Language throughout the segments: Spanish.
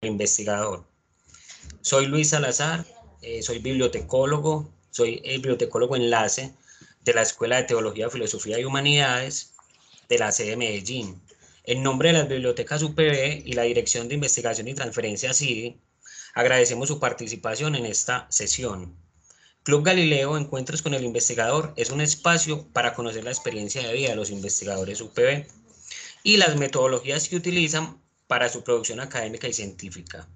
investigador. Soy Luis Salazar, soy bibliotecólogo, soy el bibliotecólogo enlace de la Escuela de Teología, Filosofía y Humanidades de la sede de Medellín. En nombre de las bibliotecas UPB y la Dirección de Investigación y Transferencia CIDI, agradecemos su participación en esta sesión. Club Galileo, Encuentros con el Investigador, es un espacio para conocer la experiencia de vida de los investigadores UPB y las metodologías que utilizan para su producción académica y científica.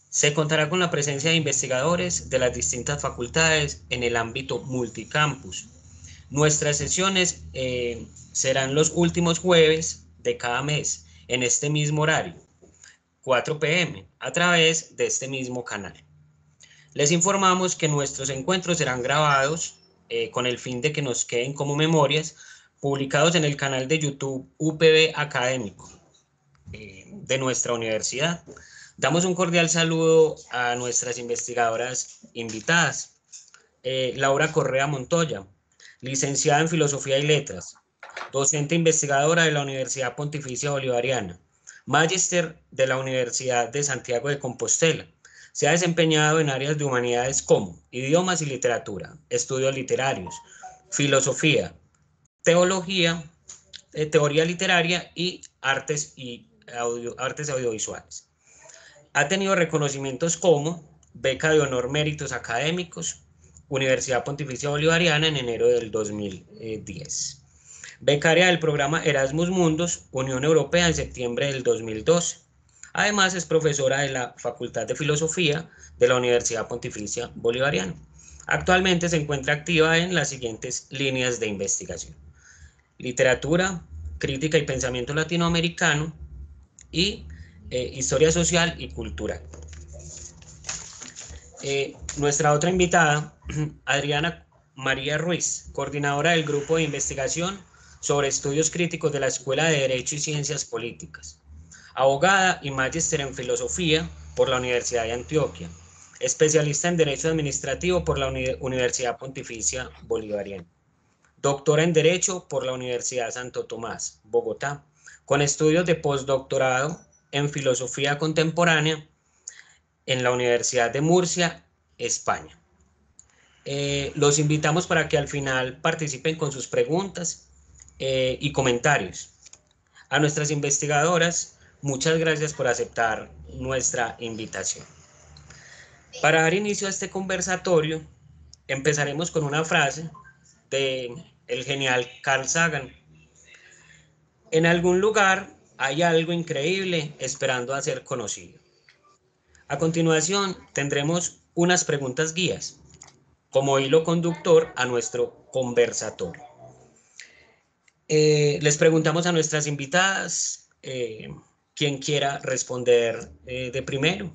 Se contará con la presencia de investigadores de las distintas facultades en el ámbito multicampus. Nuestras sesiones serán los últimos jueves de cada mes en este mismo horario, 4 p.m., a través de este mismo canal. Les informamos que nuestros encuentros serán grabados con el fin de que nos queden como memorias, publicados en el canal de YouTube UPB Académico de nuestra universidad. Damos un cordial saludo a nuestras investigadoras invitadas. Laura Correa Montoya, licenciada en Filosofía y Letras, docente investigadora de la Universidad Pontificia Bolivariana, magíster de la Universidad de Santiago de Compostela. Se ha desempeñado en áreas de humanidades como idiomas y literatura, estudios literarios, filosofía, teología, teoría literaria y artes audiovisuales. Ha tenido reconocimientos como Beca de Honor Méritos Académicos, Universidad Pontificia Bolivariana en enero del 2010. Becaria del programa Erasmus Mundus, Unión Europea en septiembre del 2012. Además es profesora de la Facultad de Filosofía de la Universidad Pontificia Bolivariana. Actualmente se encuentra activa en las siguientes líneas de investigación: literatura, crítica y pensamiento latinoamericano y historia social y cultural. Nuestra otra invitada, Adriana María Ruiz, coordinadora del grupo de investigación sobre estudios críticos de la Escuela de Derecho y Ciencias Políticas, abogada y magíster en filosofía por la Universidad de Antioquia, especialista en Derecho Administrativo por la Universidad Pontificia Bolivariana, doctora en Derecho por la Universidad Santo Tomás, Bogotá, con estudios de postdoctorado en Filosofía Contemporánea en la Universidad de Murcia, España. Los invitamos para que al final participen con sus preguntas y comentarios. A nuestras investigadoras, muchas gracias por aceptar nuestra invitación. Para dar inicio a este conversatorio, empezaremos con una frase del genial Carl Sagan. En algún lugar hay algo increíble esperando a ser conocido. A continuación, tendremos unas preguntas guías como hilo conductor a nuestro conversatorio. Les preguntamos a nuestras invitadas, quien quiera responder de primero,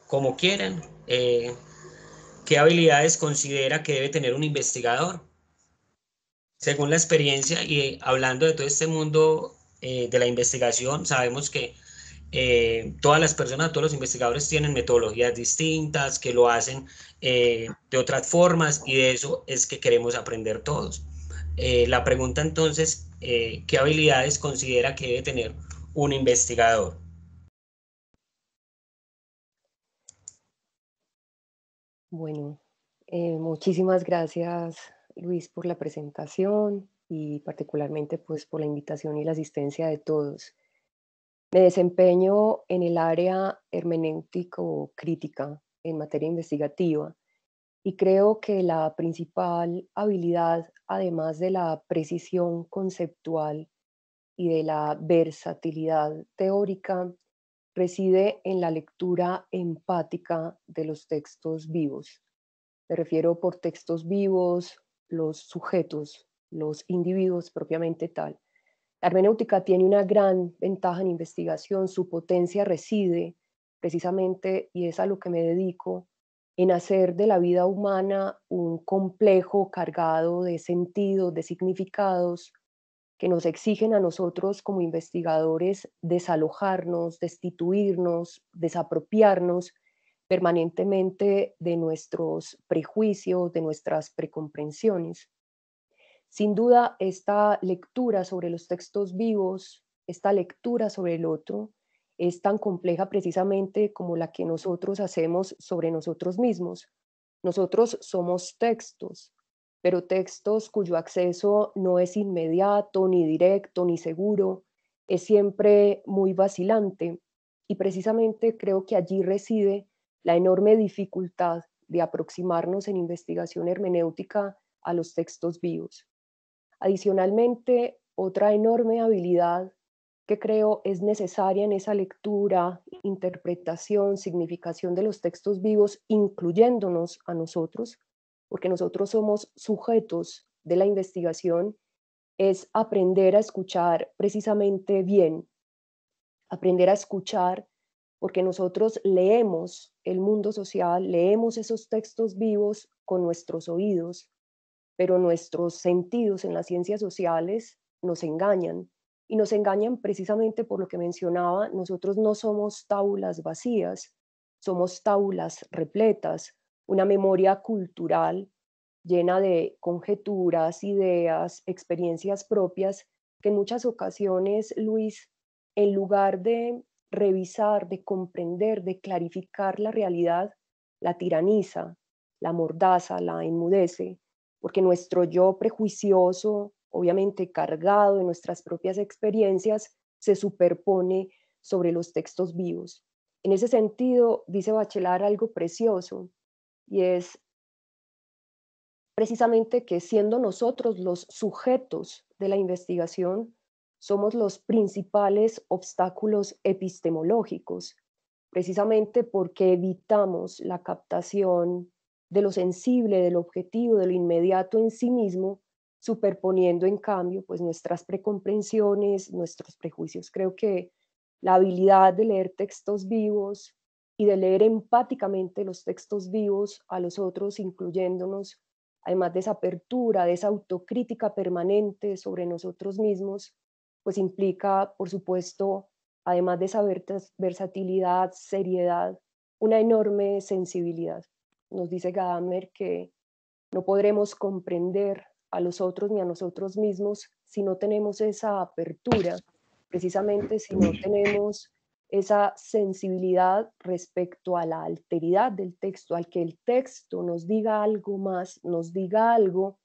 como quieran, qué habilidades considera que debe tener un investigador. Según la experiencia y hablando de todo este mundo de la investigación, sabemos que todas las personas, todos los investigadores tienen metodologías distintas, que lo hacen de otras formas y de eso es que queremos aprender todos. La pregunta entonces, ¿qué habilidades considera que debe tener un investigador? Bueno, muchísimas gracias, Luis, por la presentación y particularmente pues por la invitación y la asistencia de todos. Me desempeño en el área hermenéutico-crítica en materia investigativa y creo que la principal habilidad, además de la precisión conceptual y de la versatilidad teórica, reside en la lectura empática de los textos vivos. Me refiero por textos vivos, los sujetos, los individuos propiamente tal. La hermenéutica tiene una gran ventaja en investigación, su potencia reside precisamente, y es a lo que me dedico, en hacer de la vida humana un complejo cargado de sentidos, de significados, que nos exigen a nosotros como investigadores desalojarnos, destituirnos, desapropiarnos permanentemente de nuestros prejuicios, de nuestras precomprensiones. Sin duda, esta lectura sobre los textos vivos, esta lectura sobre el otro, es tan compleja precisamente como la que nosotros hacemos sobre nosotros mismos. Nosotros somos textos, pero textos cuyo acceso no es inmediato, ni directo, ni seguro, es siempre muy vacilante. Y precisamente creo que allí reside la enorme dificultad de aproximarnos en investigación hermenéutica a los textos vivos. Adicionalmente, otra enorme habilidad que creo es necesaria en esa lectura, interpretación, significación de los textos vivos, incluyéndonos a nosotros, porque nosotros somos sujetos de la investigación, es aprender a escuchar precisamente bien, aprender a escuchar porque nosotros leemos el mundo social, leemos esos textos vivos con nuestros oídos, pero nuestros sentidos en las ciencias sociales nos engañan y nos engañan precisamente por lo que mencionaba, nosotros no somos tábulas vacías, somos tábulas repletas, una memoria cultural llena de conjeturas, ideas, experiencias propias, que en muchas ocasiones, Luis, en lugar de revisar, de comprender, de clarificar la realidad, la tiraniza, la mordaza, la enmudece, porque nuestro yo prejuicioso, obviamente cargado de nuestras propias experiencias, se superpone sobre los textos vivos. En ese sentido, dice Bachelard algo precioso, y es precisamente que siendo nosotros los sujetos de la investigación, somos los principales obstáculos epistemológicos, precisamente porque evitamos la captación de lo sensible, del objetivo, de lo inmediato en sí mismo, superponiendo en cambio pues nuestras precomprensiones, nuestros prejuicios. Creo que la habilidad de leer textos vivos y de leer empáticamente los textos vivos a los otros, incluyéndonos, además de esa apertura, de esa autocrítica permanente sobre nosotros mismos, pues implica, por supuesto, además de esa versatilidad, seriedad, una enorme sensibilidad. Nos dice Gadamer que no podremos comprender a los otros ni a nosotros mismos si no tenemos esa apertura, precisamente si no tenemos esa sensibilidad respecto a la alteridad del texto, al que el texto nos diga algo más, nos diga algo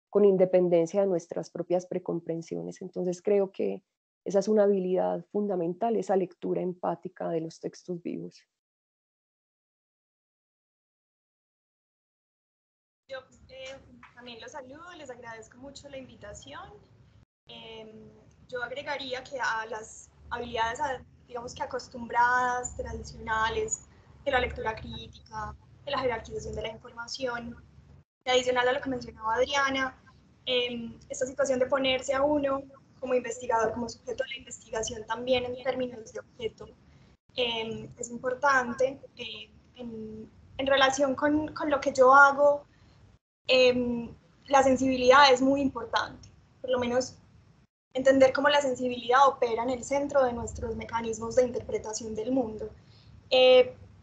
con independencia de nuestras propias precomprensiones. Entonces creo que esa es una habilidad fundamental, esa lectura empática de los textos vivos. Yo también los saludo, les agradezco mucho la invitación. Yo agregaría que a las habilidades, digamos que acostumbradas, tradicionales, de la lectura crítica, de la jerarquización de la información, y adicional a lo que mencionaba Adriana, esta situación de ponerse a uno como investigador, como sujeto de la investigación también en términos de objeto, es importante en relación con lo que yo hago. La sensibilidad es muy importante, por lo menos entender cómo la sensibilidad opera en el centro de nuestros mecanismos de interpretación del mundo.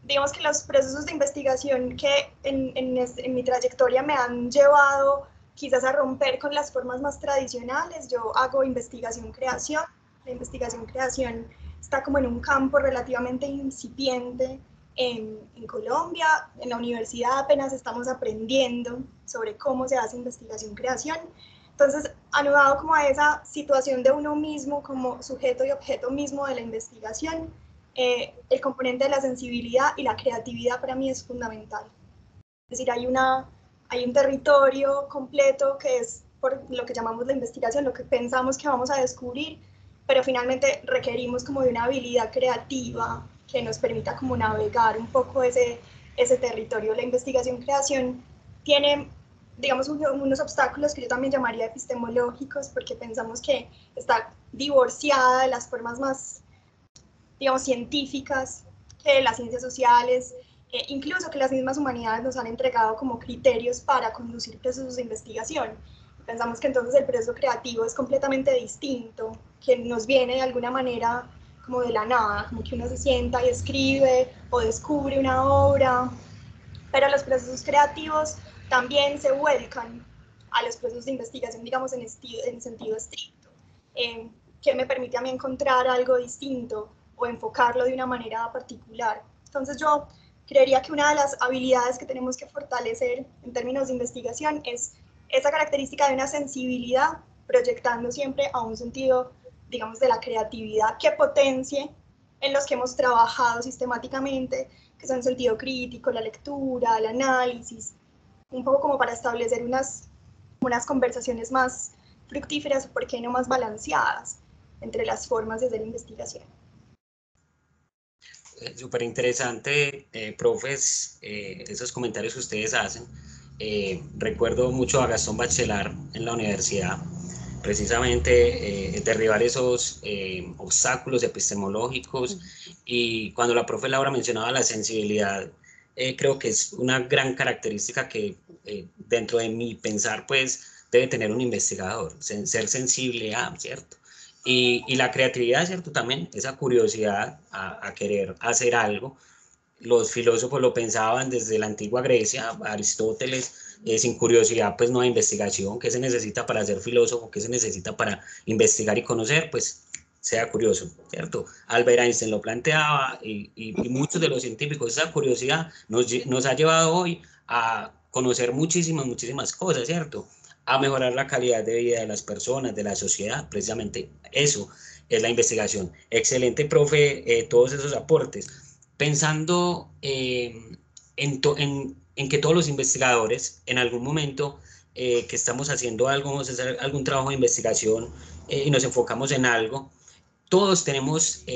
Digamos que los procesos de investigación que en mi trayectoria me han llevado quizás a romper con las formas más tradicionales. Yo hago investigación-creación. La investigación-creación está como en un campo relativamente incipiente en Colombia. En la universidad apenas estamos aprendiendo sobre cómo se hace investigación-creación. Entonces, anudado como a esa situación de uno mismo como sujeto y objeto mismo de la investigación, el componente de la sensibilidad y la creatividad para mí es fundamental. Es decir, hay un territorio completo que es por lo que llamamos la investigación, lo que pensamos que vamos a descubrir, pero finalmente requerimos como de una habilidad creativa que nos permita como navegar un poco ese territorio. La investigación-creación tiene, digamos, unos obstáculos que yo también llamaría epistemológicos, porque pensamos que está divorciada de las formas más, digamos, científicas, que las ciencias sociales, incluso que las mismas humanidades nos han entregado como criterios para conducir procesos de investigación. Pensamos que entonces el proceso creativo es completamente distinto, que nos viene de alguna manera como de la nada, como que uno se sienta y escribe o descubre una obra, pero los procesos creativos también se vuelcan a los procesos de investigación, digamos, en sentido estricto, que me permite a mí encontrar algo distinto o enfocarlo de una manera particular. Entonces yo creería que una de las habilidades que tenemos que fortalecer en términos de investigación es esa característica de una sensibilidad, proyectando siempre a un sentido, digamos, de la creatividad que potencie en los que hemos trabajado sistemáticamente, que son el sentido crítico, la lectura, el análisis, un poco como para establecer unas conversaciones más fructíferas, ¿por qué no más balanceadas entre las formas de hacer investigación? Súper interesante, profes, esos comentarios que ustedes hacen. Recuerdo mucho a Gastón Bachelard en la universidad, precisamente derribar esos obstáculos epistemológicos, y cuando la profe Laura mencionaba la sensibilidad, creo que es una gran característica que dentro de mi pensar pues debe tener un investigador, ser sensible a, ¿cierto? Y la creatividad, ¿cierto? También esa curiosidad a querer hacer algo. Los filósofos lo pensaban desde la antigua Grecia, Aristóteles, sin curiosidad pues no hay investigación. ¿Qué se necesita para ser filósofo? ¿Qué se necesita para investigar y conocer? Pues sea curioso, ¿cierto? Albert Einstein lo planteaba, y muchos de los científicos. Esa curiosidad nos ha llevado hoy a conocer muchísimas cosas, ¿cierto? A mejorar la calidad de vida de las personas, de la sociedad. Precisamente eso es la investigación. Excelente, profe, todos esos aportes. Pensando en que todos los investigadores, en algún momento que estamos haciendo algo, vamos a hacer algún trabajo de investigación y nos enfocamos en algo, todos tenemos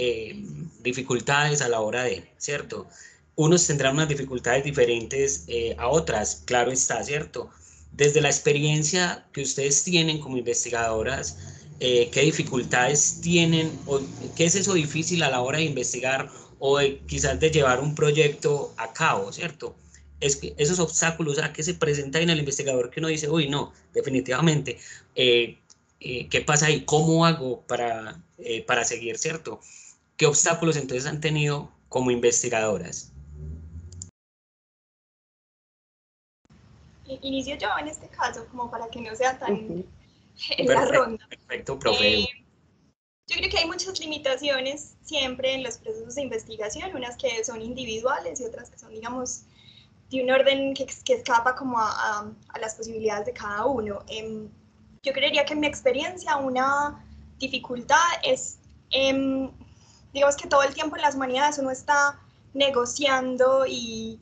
dificultades a la hora de, ¿cierto? Unos tendrán unas dificultades diferentes a otras, claro está, ¿cierto? Desde la experiencia que ustedes tienen como investigadoras, ¿qué dificultades tienen o qué es eso difícil a la hora de investigar o quizás de llevar un proyecto a cabo, ¿cierto? Es que esos obstáculos a que se presentan en el investigador, que uno dice, uy, no, definitivamente, ¿qué pasa ahí? ¿Cómo hago para seguir, ¿cierto? ¿Qué obstáculos entonces han tenido como investigadoras? Inicio yo en este caso, como para que no sea tan en la Perfecto, ronda. perfecto, profe. Yo creo que hay muchas limitaciones siempre en los procesos de investigación, unas que son individuales y otras que son, digamos, de un orden que escapa como a las posibilidades de cada uno. Yo creería que en mi experiencia una dificultad es, digamos que todo el tiempo en las humanidades uno está negociando y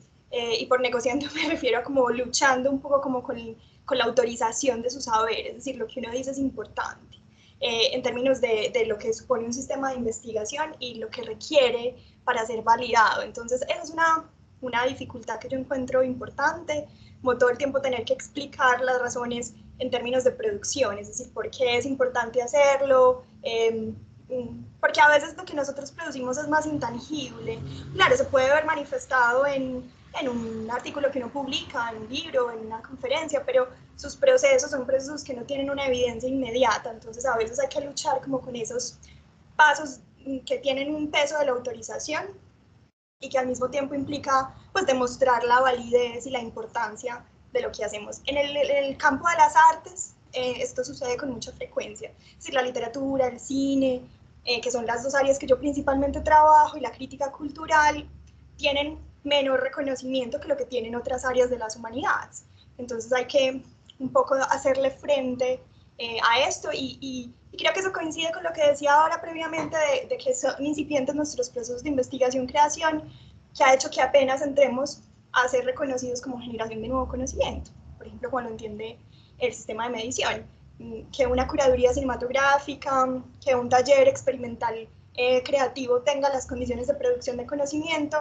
por negociando me refiero a como luchando un poco como con la autorización de su saber, es decir, lo que uno dice es importante. En términos de lo que supone un sistema de investigación y lo que requiere para ser validado. Entonces, esa es una dificultad que yo encuentro importante, como todo el tiempo tener que explicar las razones en términos de producción, es decir, por qué es importante hacerlo, porque a veces lo que nosotros producimos es más intangible. Claro, se puede ver manifestado en un artículo que uno publica, en un libro, en una conferencia, pero sus procesos son procesos que no tienen una evidencia inmediata, entonces a veces hay que luchar como con esos pasos que tienen un peso de la autorización y que al mismo tiempo implica pues demostrar la validez y la importancia de lo que hacemos. En el campo de las artes esto sucede con mucha frecuencia, es decir, la literatura, el cine, que son las dos áreas que yo principalmente trabajo, y la crítica cultural, tienen menor reconocimiento que lo que tienen otras áreas de las humanidades. Entonces hay que un poco hacerle frente a esto y creo que eso coincide con lo que decía ahora previamente de que son incipientes nuestros procesos de investigación-creación, que ha hecho que apenas entremos a ser reconocidos como generación de nuevo conocimiento. Por ejemplo, cuando entiende el sistema de medición, que una curaduría cinematográfica, que un taller experimental creativo tenga las condiciones de producción de conocimiento,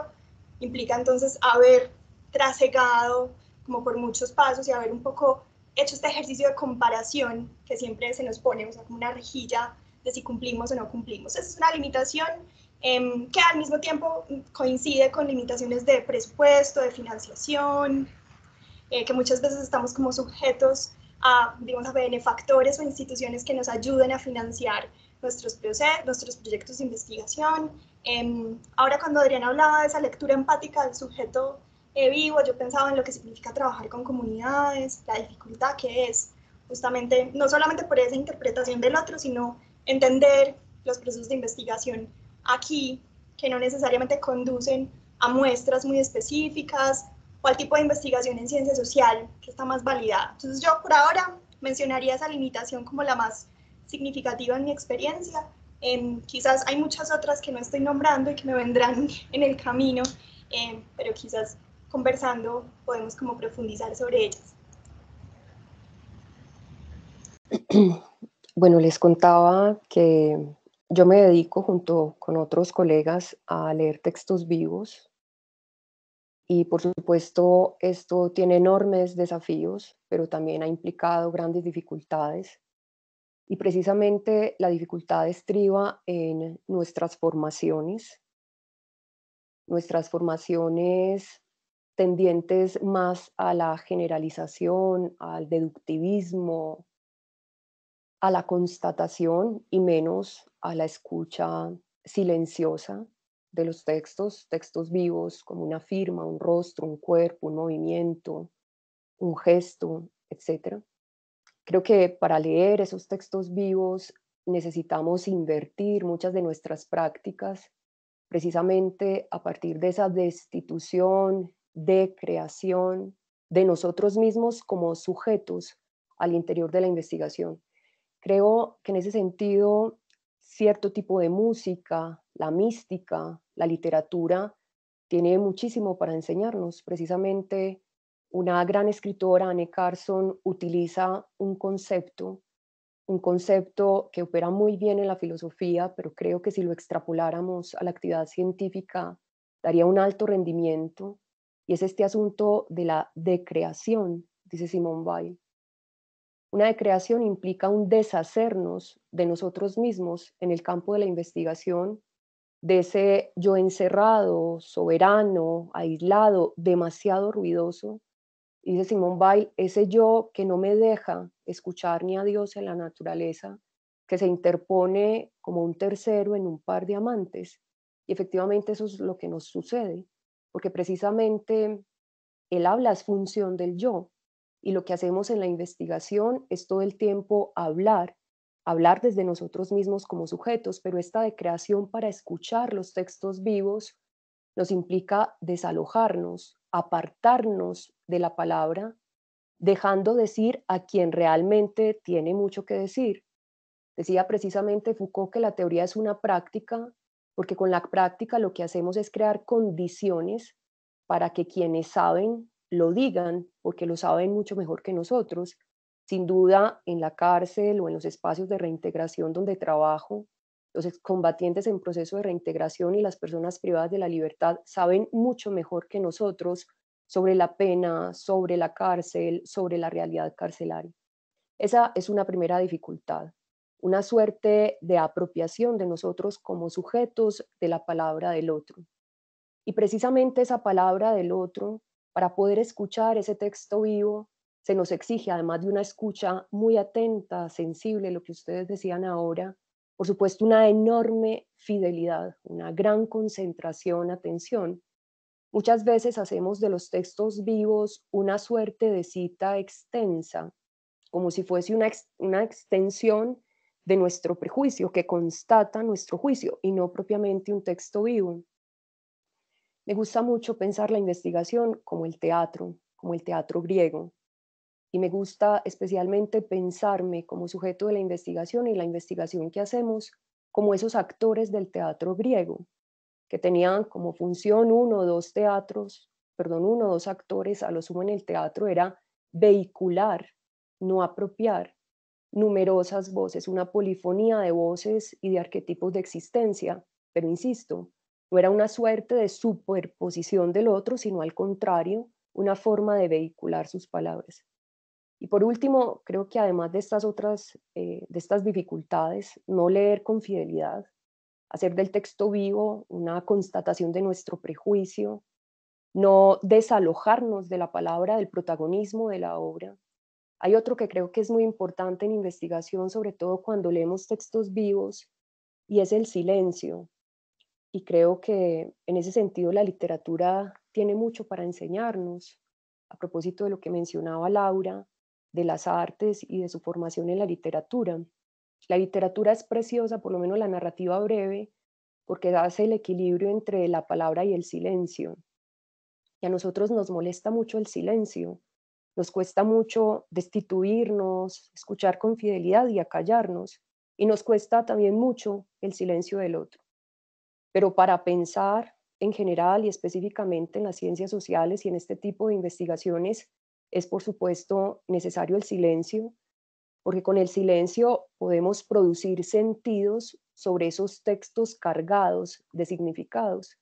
implica entonces haber trasegado como por muchos pasos y haber un poco hecho este ejercicio de comparación que siempre se nos pone, o sea, como una rejilla de si cumplimos o no cumplimos. Esa es una limitación que al mismo tiempo coincide con limitaciones de presupuesto, de financiación, que muchas veces estamos como sujetos a, digamos, a benefactores o instituciones que nos ayuden a financiar nuestros proyectos de investigación. Ahora cuando Adriana hablaba de esa lectura empática del sujeto vivo, yo pensaba en lo que significa trabajar con comunidades, la dificultad que es justamente, no solamente por esa interpretación del otro, sino entender los procesos de investigación aquí que no necesariamente conducen a muestras muy específicas o al tipo de investigación en ciencia social que está más validada. Entonces yo por ahora mencionaría esa limitación como la más significativa en mi experiencia. Quizás hay muchas otras que no estoy nombrando y que me vendrán en el camino, pero quizás conversando podemos como profundizar sobre ellas. Bueno, les contaba que yo me dedico junto con otros colegas a leer textos vivos y por supuesto esto tiene enormes desafíos, pero también ha implicado grandes dificultades. Y precisamente la dificultad estriba en nuestras formaciones tendientes más a la generalización, al deductivismo, a la constatación y menos a la escucha silenciosa de los textos vivos como una firma, un rostro, un cuerpo, un movimiento, un gesto, etc. Creo que para leer esos textos vivos necesitamos invertir muchas de nuestras prácticas precisamente a partir de esa destitución, de creación de nosotros mismos como sujetos al interior de la investigación. Creo que en ese sentido, cierto tipo de música, la mística, la literatura, tiene muchísimo para enseñarnos. Precisamente una gran escritora, Anne Carson, utiliza un concepto que opera muy bien en la filosofía, pero creo que si lo extrapoláramos a la actividad científica, daría un alto rendimiento, y es este asunto de la decreación, dice Simone Weil. Una decreación implica un deshacernos de nosotros mismos en el campo de la investigación, de ese yo encerrado, soberano, aislado, demasiado ruidoso. Y dice Simone Weil, ese yo que no me deja escuchar ni a Dios en la naturaleza, que se interpone como un tercero en un par de amantes. Y efectivamente eso es lo que nos sucede, porque precisamente el habla es función del yo, y lo que hacemos en la investigación es todo el tiempo hablar desde nosotros mismos como sujetos, pero esta de creación para escuchar los textos vivos nos implica desalojarnos, apartarnos de la palabra, dejando decir a quien realmente tiene mucho que decir. Decía precisamente Foucault que la teoría es una práctica, porque con la práctica lo que hacemos es crear condiciones para que quienes saben lo digan, porque lo saben mucho mejor que nosotros. Sin duda, en la cárcel o en los espacios de reintegración donde trabajo, los excombatientes en proceso de reintegración y las personas privadas de la libertad saben mucho mejor que nosotros sobre la pena, sobre la cárcel, sobre la realidad carcelaria. Esa es una primera dificultad, una suerte de apropiación de nosotros como sujetos de la palabra del otro. Y precisamente esa palabra del otro, para poder escuchar ese texto vivo, se nos exige, además de una escucha muy atenta, sensible, lo que ustedes decían ahora, por supuesto una enorme fidelidad, una gran concentración, atención. Muchas veces hacemos de los textos vivos una suerte de cita extensa, como si fuese una extensión de nuestro prejuicio que constata nuestro juicio y no propiamente un texto vivo. Me gusta mucho pensar la investigación como el teatro griego, y me gusta especialmente pensarme como sujeto de la investigación y la investigación que hacemos como esos actores del teatro griego, que tenían como función uno o dos actores, a lo sumo en el teatro era vehicular, no apropiar, numerosas voces, una polifonía de voces y de arquetipos de existencia, pero insisto, no era una suerte de superposición del otro, sino al contrario, una forma de vehicular sus palabras. Y por último, creo que además de estas dificultades, no leer con fidelidad, hacer del texto vivo una constatación de nuestro prejuicio, no desalojarnos de la palabra, del protagonismo de la obra. Hay otro que creo que es muy importante en investigación, sobre todo cuando leemos textos vivos, y es el silencio. Y creo que en ese sentido la literatura tiene mucho para enseñarnos. A propósito de lo que mencionaba Laura, de las artes y de su formación en la literatura. La literatura es preciosa, por lo menos la narrativa breve, porque hace el equilibrio entre la palabra y el silencio. Y a nosotros nos molesta mucho el silencio, nos cuesta mucho destituirnos, escuchar con fidelidad y acallarnos, y nos cuesta también mucho el silencio del otro. Pero para pensar en general y específicamente en las ciencias sociales y en este tipo de investigaciones, es por supuesto necesario el silencio, porque con el silencio podemos producir sentidos sobre esos textos cargados de significados.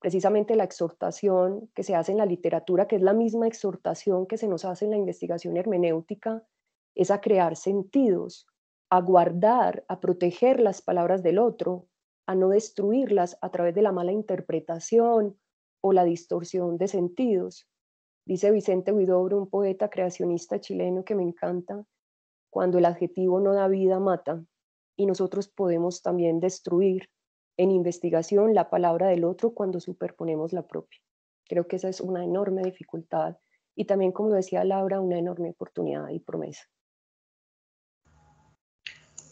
Precisamente la exhortación que se hace en la literatura, que es la misma exhortación que se nos hace en la investigación hermenéutica, es a crear sentidos, a guardar, a proteger las palabras del otro, a no destruirlas a través de la mala interpretación o la distorsión de sentidos. Dice Vicente Huidobro, un poeta creacionista chileno que me encanta, cuando el adjetivo no da vida, mata. Y nosotros podemos también destruir en investigación la palabra del otro cuando superponemos la propia. Creo que esa es una enorme dificultad y también, como decía Laura, una enorme oportunidad y promesa.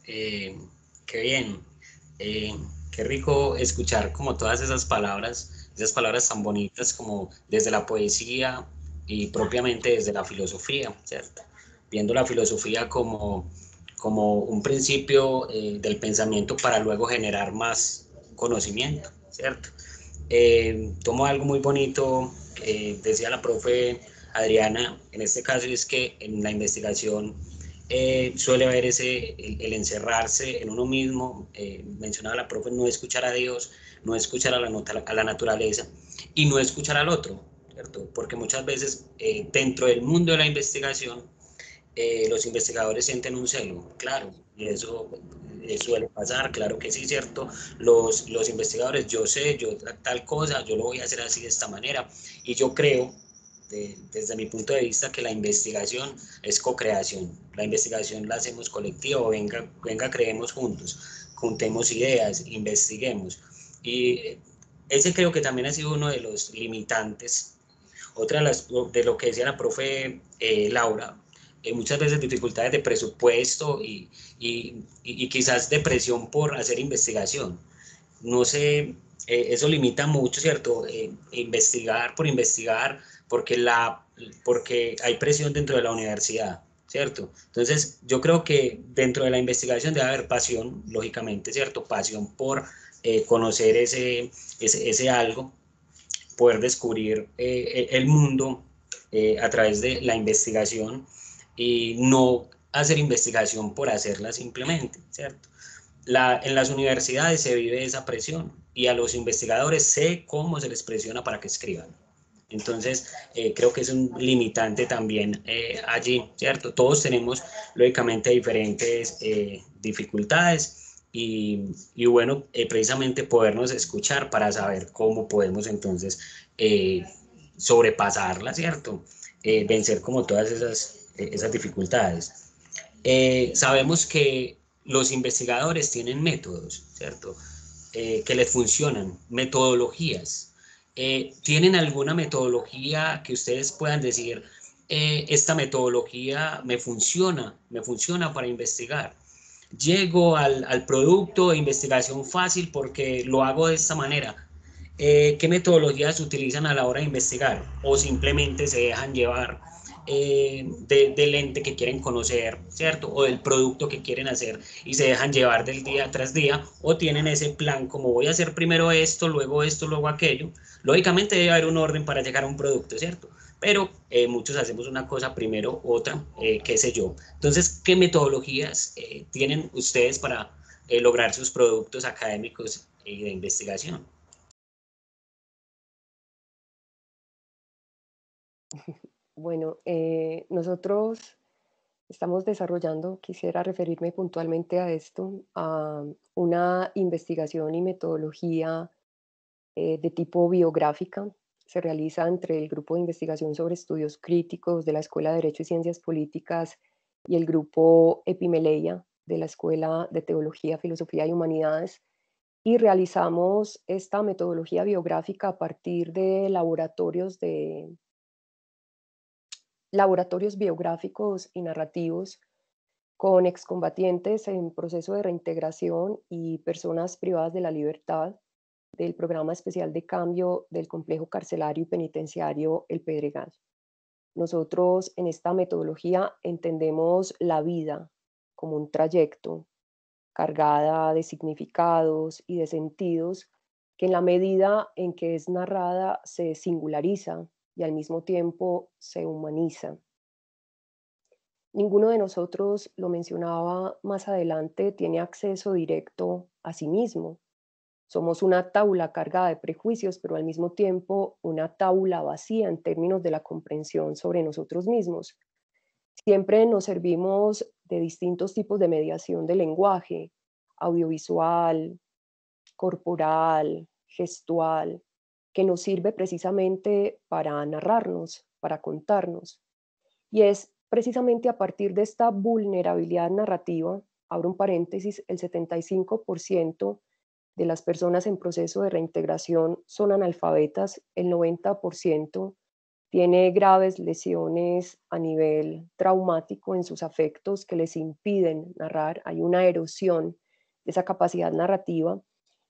Qué bien, qué rico escuchar como todas esas palabras tan bonitas como desde la poesía y propiamente desde la filosofía, ¿cierto? Viendo la filosofía como un principio del pensamiento para luego generar más conocimiento, ¿cierto? Tomo algo muy bonito que decía la profe Adriana en este caso, y es que en la investigación suele haber el encerrarse en uno mismo, mencionaba la profe, no escuchar a Dios, no escuchar a la naturaleza y no escuchar al otro, ¿cierto? Porque muchas veces dentro del mundo de la investigación los investigadores sienten un celo, claro, y eso suele pasar, claro que sí, cierto. Los investigadores, yo sé, yo tal cosa, yo lo voy a hacer así de esta manera, y yo creo, desde mi punto de vista, que la investigación es co-creación. La investigación la hacemos colectiva, venga, creemos juntos, juntemos ideas, investiguemos. Y ese creo que también ha sido uno de los limitantes. Otra de lo que decía la profe Laura, muchas veces dificultades de presupuesto y quizás de presión por hacer investigación. No sé, eso limita mucho, ¿cierto? Investigar por investigar, porque hay presión dentro de la universidad, ¿cierto? Entonces, yo creo que dentro de la investigación debe haber pasión, lógicamente, ¿cierto? Pasión por conocer ese algo, poder descubrir el mundo a través de la investigación y no hacer investigación por hacerla simplemente, ¿cierto? En las universidades se vive esa presión y a los investigadores sé cómo se les presiona para que escriban. Entonces, creo que es un limitante también allí, ¿cierto? Todos tenemos, lógicamente, diferentes dificultades y bueno, precisamente podernos escuchar para saber cómo podemos entonces sobrepasarla, ¿cierto? Vencer como todas esas dificultades. Sabemos que los investigadores tienen métodos, ¿cierto? Que les funcionan, metodologías. ¿Tienen alguna metodología que ustedes puedan decir, esta metodología me funciona para investigar? Llego al producto de investigación fácil porque lo hago de esta manera. ¿Qué metodologías utilizan a la hora de investigar? ¿O simplemente se dejan llevar del ente que quieren conocer, ¿cierto? O del producto que quieren hacer y se dejan llevar del día tras día, o tienen ese plan como voy a hacer primero esto, luego aquello? Lógicamente debe haber un orden para llegar a un producto, ¿cierto? Pero muchos hacemos una cosa primero, otra, qué sé yo. Entonces, ¿qué metodologías tienen ustedes para lograr sus productos académicos y de investigación? Bueno, nosotros estamos desarrollando, quisiera referirme puntualmente a esto, a una investigación y metodología de tipo biográfica. Se realiza entre el Grupo de Investigación sobre Estudios Críticos de la Escuela de Derecho y Ciencias Políticas y el Grupo Epimeleia de la Escuela de Teología, Filosofía y Humanidades. Y realizamos esta metodología biográfica a partir de laboratorios biográficos y narrativos con excombatientes en proceso de reintegración y personas privadas de la libertad del Programa Especial de Cambio del Complejo Carcelario y Penitenciario El Pedregal. Nosotros en esta metodología entendemos la vida como un trayecto cargada de significados y de sentidos que en la medida en que es narrada se singulariza y al mismo tiempo se humaniza. Ninguno de nosotros, lo mencionaba más adelante, tiene acceso directo a sí mismo. Somos una tabla cargada de prejuicios, pero al mismo tiempo una tabla vacía en términos de la comprensión sobre nosotros mismos. Siempre nos servimos de distintos tipos de mediación del lenguaje, audiovisual, corporal, gestual, que nos sirve precisamente para narrarnos, para contarnos. Y es precisamente a partir de esta vulnerabilidad narrativa, abro un paréntesis, el 75% de las personas en proceso de reintegración son analfabetas, el 90% tiene graves lesiones a nivel traumático en sus afectos que les impiden narrar, hay una erosión de esa capacidad narrativa.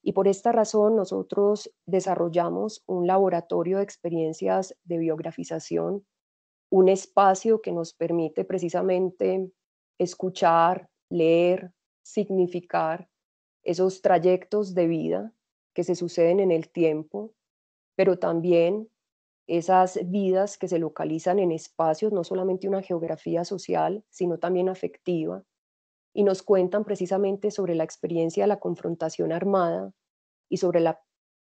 Y por esta razón nosotros desarrollamos un laboratorio de experiencias de biografización, un espacio que nos permite precisamente escuchar, leer, significar esos trayectos de vida que se suceden en el tiempo, pero también esas vidas que se localizan en espacios, no solamente una geografía social, sino también afectiva, y nos cuentan precisamente sobre la experiencia de la confrontación armada y sobre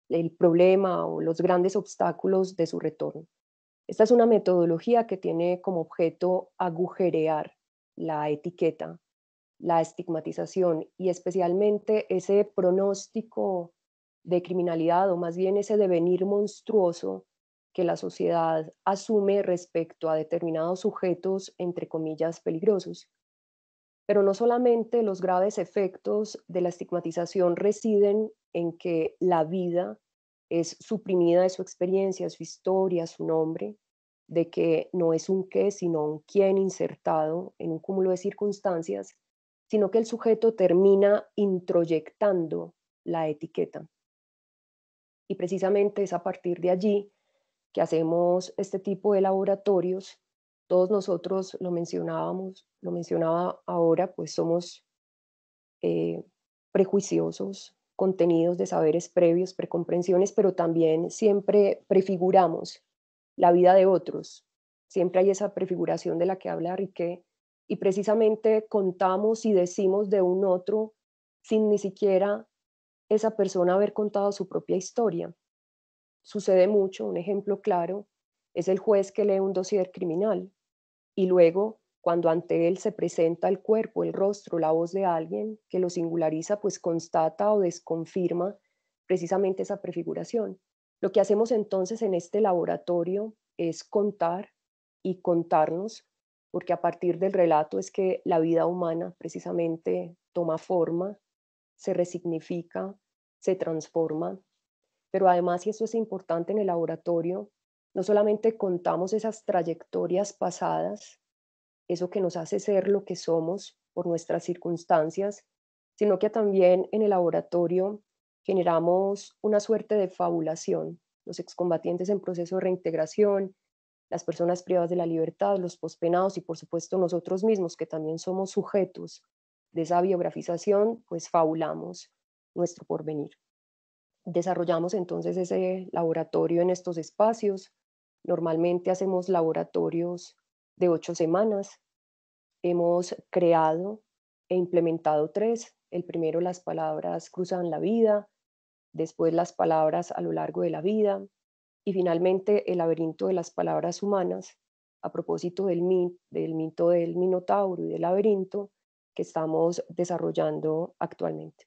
el problema o los grandes obstáculos de su retorno. Esta es una metodología que tiene como objeto agujerear la etiqueta, la estigmatización y especialmente ese pronóstico de criminalidad o más bien ese devenir monstruoso que la sociedad asume respecto a determinados sujetos, entre comillas, peligrosos. Pero no solamente los graves efectos de la estigmatización residen en que la vida es suprimida de su experiencia, su historia, su nombre, de que no es un qué, sino un quién insertado en un cúmulo de circunstancias, sino que el sujeto termina introyectando la etiqueta. Y precisamente es a partir de allí que hacemos este tipo de laboratorios. Todos nosotros lo mencionaba ahora, pues somos prejuiciosos, contenidos de saberes previos, precomprensiones, pero también siempre prefiguramos la vida de otros. Siempre hay esa prefiguración de la que habla Riquet y precisamente contamos y decimos de un otro sin ni siquiera esa persona haber contado su propia historia. Sucede mucho, un ejemplo claro es el juez que lee un dossier criminal y luego cuando ante él se presenta el cuerpo, el rostro, la voz de alguien que lo singulariza, pues constata o desconfirma precisamente esa prefiguración. Lo que hacemos entonces en este laboratorio es contar y contarnos, porque a partir del relato es que la vida humana precisamente toma forma, se resignifica, se transforma. Pero además, y esto es importante en el laboratorio, no solamente contamos esas trayectorias pasadas, eso que nos hace ser lo que somos por nuestras circunstancias, sino que también en el laboratorio generamos una suerte de fabulación. Los excombatientes en proceso de reintegración, las personas privadas de la libertad, los pospenados y por supuesto nosotros mismos, que también somos sujetos de esa biografización, pues fabulamos nuestro porvenir. Desarrollamos entonces ese laboratorio en estos espacios. Normalmente hacemos laboratorios de 8 semanas. Hemos creado e implementado 3. El primero, las palabras cruzan la vida, después las palabras a lo largo de la vida y finalmente el laberinto de las palabras humanas, a propósito del mito del Minotauro y del laberinto que estamos desarrollando actualmente.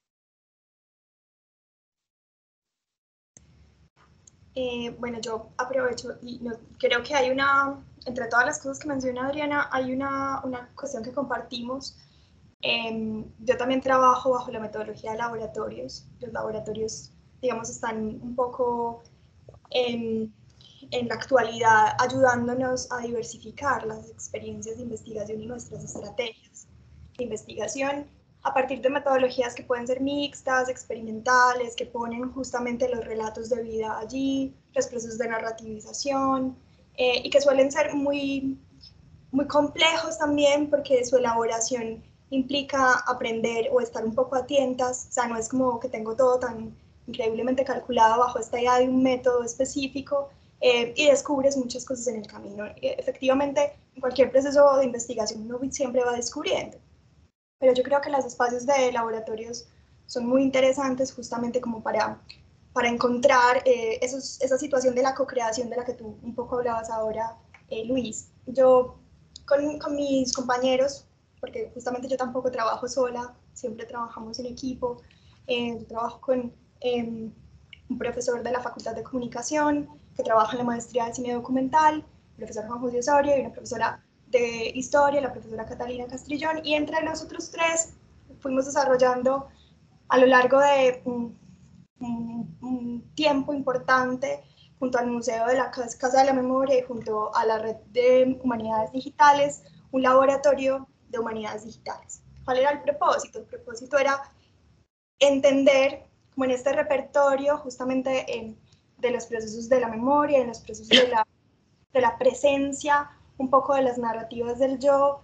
Bueno, yo aprovecho y creo que hay entre todas las cosas que menciona Adriana, hay una cuestión que compartimos. Yo también trabajo bajo la metodología de laboratorios. Los laboratorios, digamos, están un poco en la actualidad ayudándonos a diversificar las experiencias de investigación y nuestras estrategias de investigación. a partir de metodologías que pueden ser mixtas, experimentales, que ponen justamente los relatos de vida allí, los procesos de narrativización, y que suelen ser muy complejos también porque su elaboración implica aprender o estar un poco atentas, o sea, no es como que tengo todo tan increíblemente calculado bajo esta idea de un método específico, y descubres muchas cosas en el camino. Efectivamente, en cualquier proceso de investigación uno siempre va descubriendo, pero yo creo que los espacios de laboratorios son muy interesantes justamente como para encontrar esa situación de la co-creación de la que tú un poco hablabas ahora, Luis. Yo con mis compañeros, porque justamente yo tampoco trabajo sola, siempre trabajamos en equipo, yo trabajo con un profesor de la Facultad de Comunicación que trabaja en la maestría de cine documental, el profesor Juan José Osorio, y una profesora de historia, la profesora Catalina Castrillón, y entre nosotros tres fuimos desarrollando a lo largo de un tiempo importante junto al Museo de la Casa de la Memoria y junto a la Red de Humanidades Digitales, un laboratorio de humanidades digitales. ¿Cuál era el propósito? El propósito era entender, como en este repertorio justamente de los procesos de la memoria, en los procesos de la presencia, un poco de las narrativas del yo,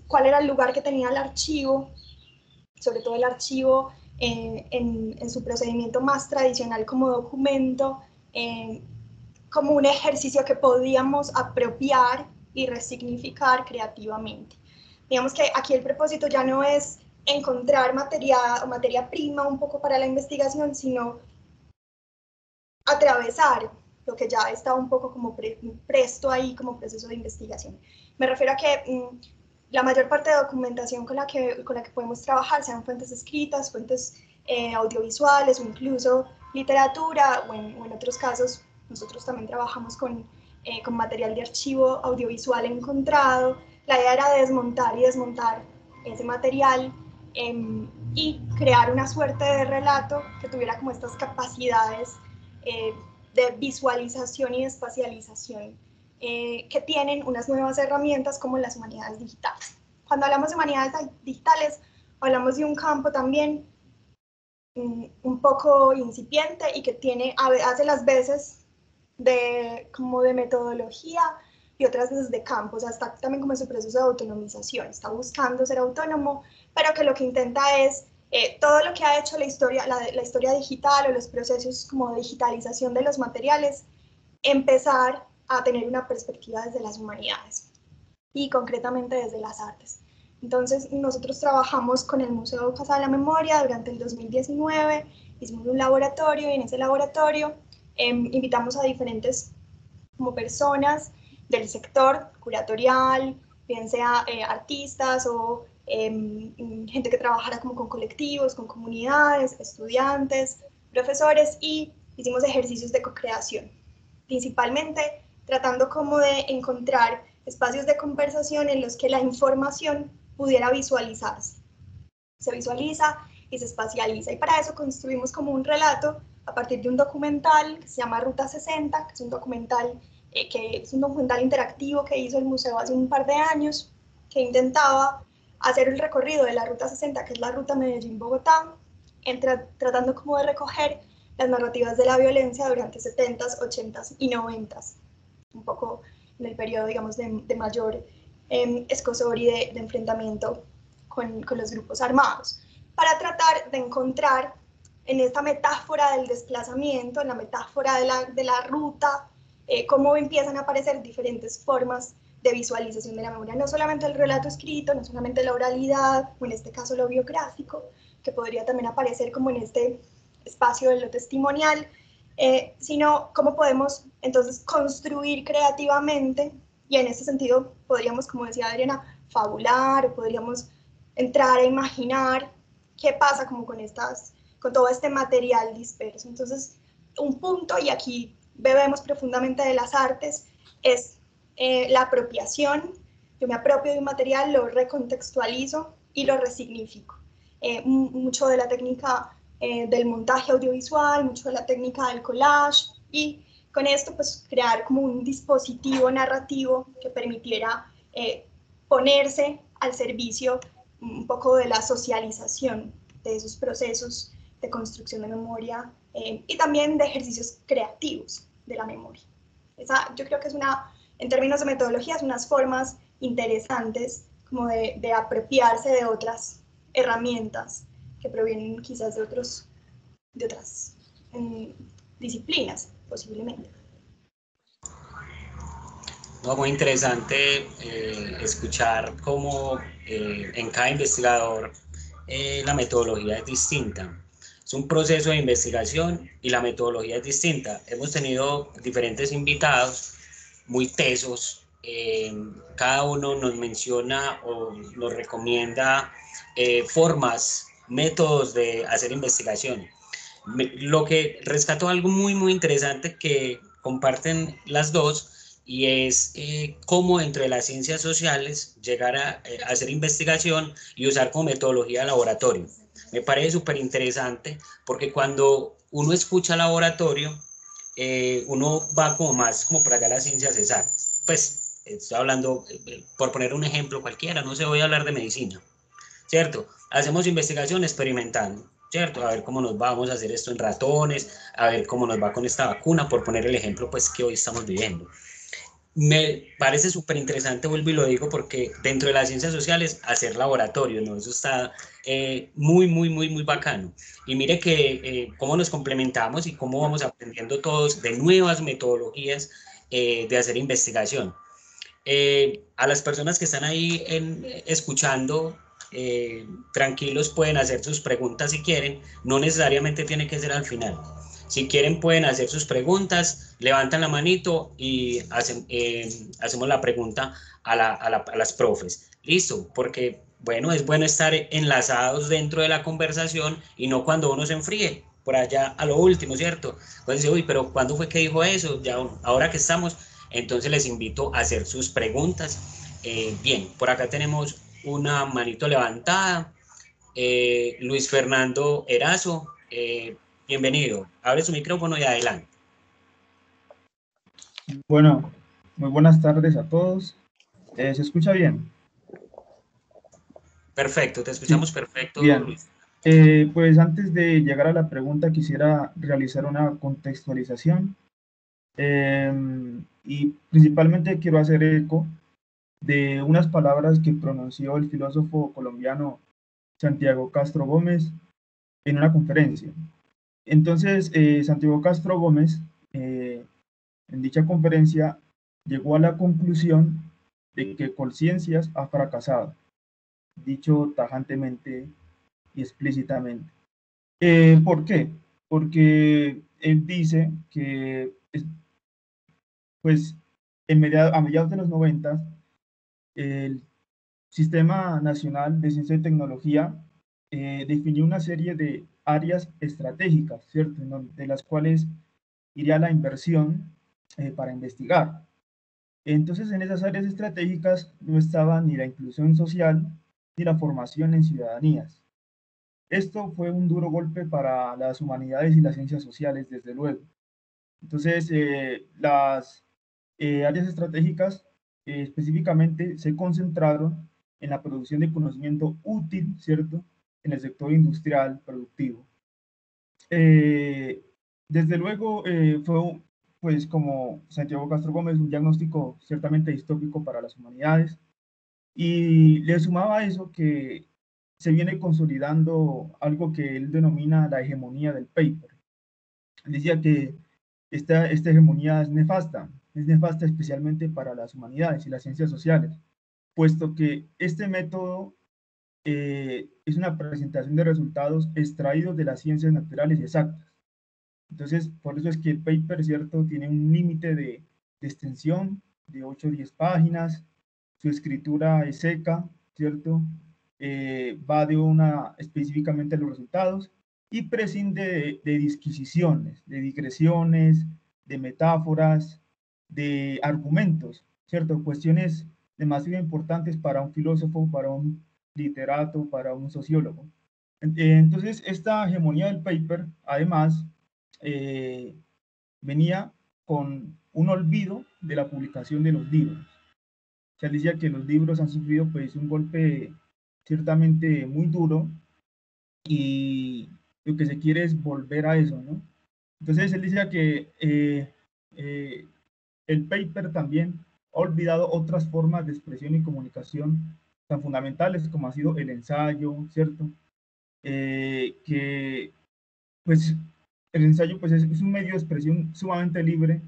cuál era el lugar que tenía el archivo, sobre todo el archivo en su procedimiento más tradicional como documento, como un ejercicio que podíamos apropiar y resignificar creativamente. Digamos que aquí el propósito ya no es encontrar materia prima un poco para la investigación, sino atravesar lo que ya está un poco como presto ahí como proceso de investigación. Me refiero a que la mayor parte de documentación con la que podemos trabajar, sean fuentes escritas, fuentes audiovisuales o incluso literatura, o en otros casos nosotros también trabajamos con material de archivo audiovisual encontrado. La idea era desmontar y desmontar ese material y crear una suerte de relato que tuviera como estas capacidades de visualización y de espacialización que tienen unas nuevas herramientas como las humanidades digitales. Cuando hablamos de humanidades digitales, hablamos de un campo también un poco incipiente y que hace las veces como de metodología y otras veces de campo, o sea, está también como en su proceso de autonomización, está buscando ser autónomo, pero que lo que intenta es todo lo que ha hecho la historia digital o los procesos como de digitalización de los materiales, empezar a tener una perspectiva desde las humanidades y concretamente desde las artes. Entonces, nosotros trabajamos con el Museo Casa de la Memoria durante el 2019, hicimos un laboratorio y en ese laboratorio invitamos a diferentes como personas del sector curatorial, bien sea artistas o gente que trabajara como con colectivos, con comunidades, estudiantes, profesores, y hicimos ejercicios de co-creación, principalmente tratando como de encontrar espacios de conversación en los que la información pudiera visualizarse. Se visualiza y se espacializa, y para eso construimos como un relato a partir de un documental que se llama Ruta 60, que es un documental interactivo que hizo el museo hace un par de años, que intentaba hacer el recorrido de la Ruta 60, que es la ruta Medellín-Bogotá, tratando como de recoger las narrativas de la violencia durante 70s, 80s y 90s, un poco en el periodo, digamos, de mayor escozor y de enfrentamiento con los grupos armados, para tratar de encontrar en esta metáfora del desplazamiento, en la metáfora de la ruta, cómo empiezan a aparecer diferentes formas de visualización de la memoria, no solamente el relato escrito, no solamente la oralidad, o en este caso lo biográfico, que podría también aparecer como en este espacio de lo testimonial, sino cómo podemos entonces construir creativamente, y en ese sentido podríamos, como decía Adriana, fabular, o podríamos entrar a imaginar qué pasa como con todo este material disperso. Entonces, un punto, y aquí bebemos profundamente de las artes, es la apropiación. Yo me apropio de un material, lo recontextualizo y lo resignifico. Mucho de la técnica del montaje audiovisual, mucho de la técnica del collage, y con esto pues crear como un dispositivo narrativo que permitiera ponerse al servicio un poco de la socialización de esos procesos de construcción de memoria y también de ejercicios creativos de la memoria. Yo creo que es en términos de metodologías, unas formas interesantes como de apropiarse de otras herramientas que provienen quizás de otras disciplinas, posiblemente. No, muy interesante escuchar cómo en cada investigador la metodología es distinta. Es un proceso de investigación y la metodología es distinta. Hemos tenido diferentes invitados muy tesos. Cada uno nos menciona o nos recomienda formas, métodos de hacer investigación. Lo que rescató algo muy, muy interesante que comparten las dos y es cómo dentro de las ciencias sociales llegar a hacer investigación y usar como metodología de laboratorio. Me parece súper interesante porque cuando uno escucha laboratorio, uno va como más como para allá las ciencias exactas. Pues estoy hablando, por poner un ejemplo cualquiera, no sé, voy a hablar de medicina, ¿cierto? Hacemos investigación experimentando, ¿cierto? A ver cómo nos va, vamos a hacer esto en ratones, a ver cómo nos va con esta vacuna, por poner el ejemplo pues que hoy estamos viviendo. Me parece súper interesante, vuelvo y lo digo, porque dentro de las ciencias sociales, hacer laboratorio, ¿no? Eso está muy, muy, muy, muy bacano. Y mire que cómo nos complementamos y cómo vamos aprendiendo todos de nuevas metodologías de hacer investigación. A las personas que están ahí escuchando, tranquilos, pueden hacer sus preguntas si quieren, no necesariamente tiene que ser al final. Si quieren pueden hacer sus preguntas, levantan la manito y hacemos la pregunta a las profes. Listo, porque bueno, es bueno estar enlazados dentro de la conversación y no cuando uno se enfríe, por allá a lo último, ¿cierto? Entonces, uy, pero ¿cuándo fue que dijo eso? Ya, ahora que estamos, entonces les invito a hacer sus preguntas. Bien, por acá tenemos una manito levantada. Luis Fernando Erazo, bienvenido. Abre su micrófono y adelante. Bueno, muy buenas tardes a todos. ¿Se escucha bien? Perfecto, te escuchamos Sí, perfecto, bien. Luis. Pues antes de llegar a la pregunta, quisiera realizar una contextualización y principalmente quiero hacer eco de unas palabras que pronunció el filósofo colombiano Santiago Castro Gómez en una conferencia. Entonces, Santiago Castro Gómez, en dicha conferencia, llegó a la conclusión de que Colciencias ha fracasado, dicho tajantemente y explícitamente. ¿Por qué? Porque él dice que, pues, a mediados de los 90, el Sistema Nacional de Ciencia y Tecnología definió una serie de áreas estratégicas, ¿cierto? De las cuales iría la inversión para investigar. Entonces, en esas áreas estratégicas no estaba ni la inclusión social ni la formación en ciudadanías. Esto fue un duro golpe para las humanidades y las ciencias sociales, desde luego. Entonces, las áreas estratégicas específicamente se concentraron en la producción de conocimiento útil, ¿cierto?, en el sector industrial productivo. Desde luego, fue, pues, como Santiago Castro Gómez, un diagnóstico ciertamente distópico para las humanidades, y le sumaba a eso que se viene consolidando algo que él denomina la hegemonía del paper. Decía que esta hegemonía es nefasta especialmente para las humanidades y las ciencias sociales, puesto que este método es una presentación de resultados extraídos de las ciencias naturales y exactas. Entonces, por eso es que el paper, ¿cierto?, tiene un límite de extensión de 8 o 10 páginas, su escritura es seca, ¿cierto? Va de una específicamente a los resultados y prescinde de disquisiciones, de digresiones, de metáforas, de argumentos, ¿cierto? Cuestiones demasiado importantes para un filósofo, para un literato, para un sociólogo. Entonces, esta hegemonía del paper, además, venía con un olvido de la publicación de los libros. Se decía que los libros han sufrido pues un golpe ciertamente muy duro y lo que se quiere es volver a eso, ¿no? Entonces él decía que el paper también ha olvidado otras formas de expresión y comunicación tan fundamentales como ha sido el ensayo, ¿cierto? Que pues el ensayo pues es un medio de expresión sumamente libre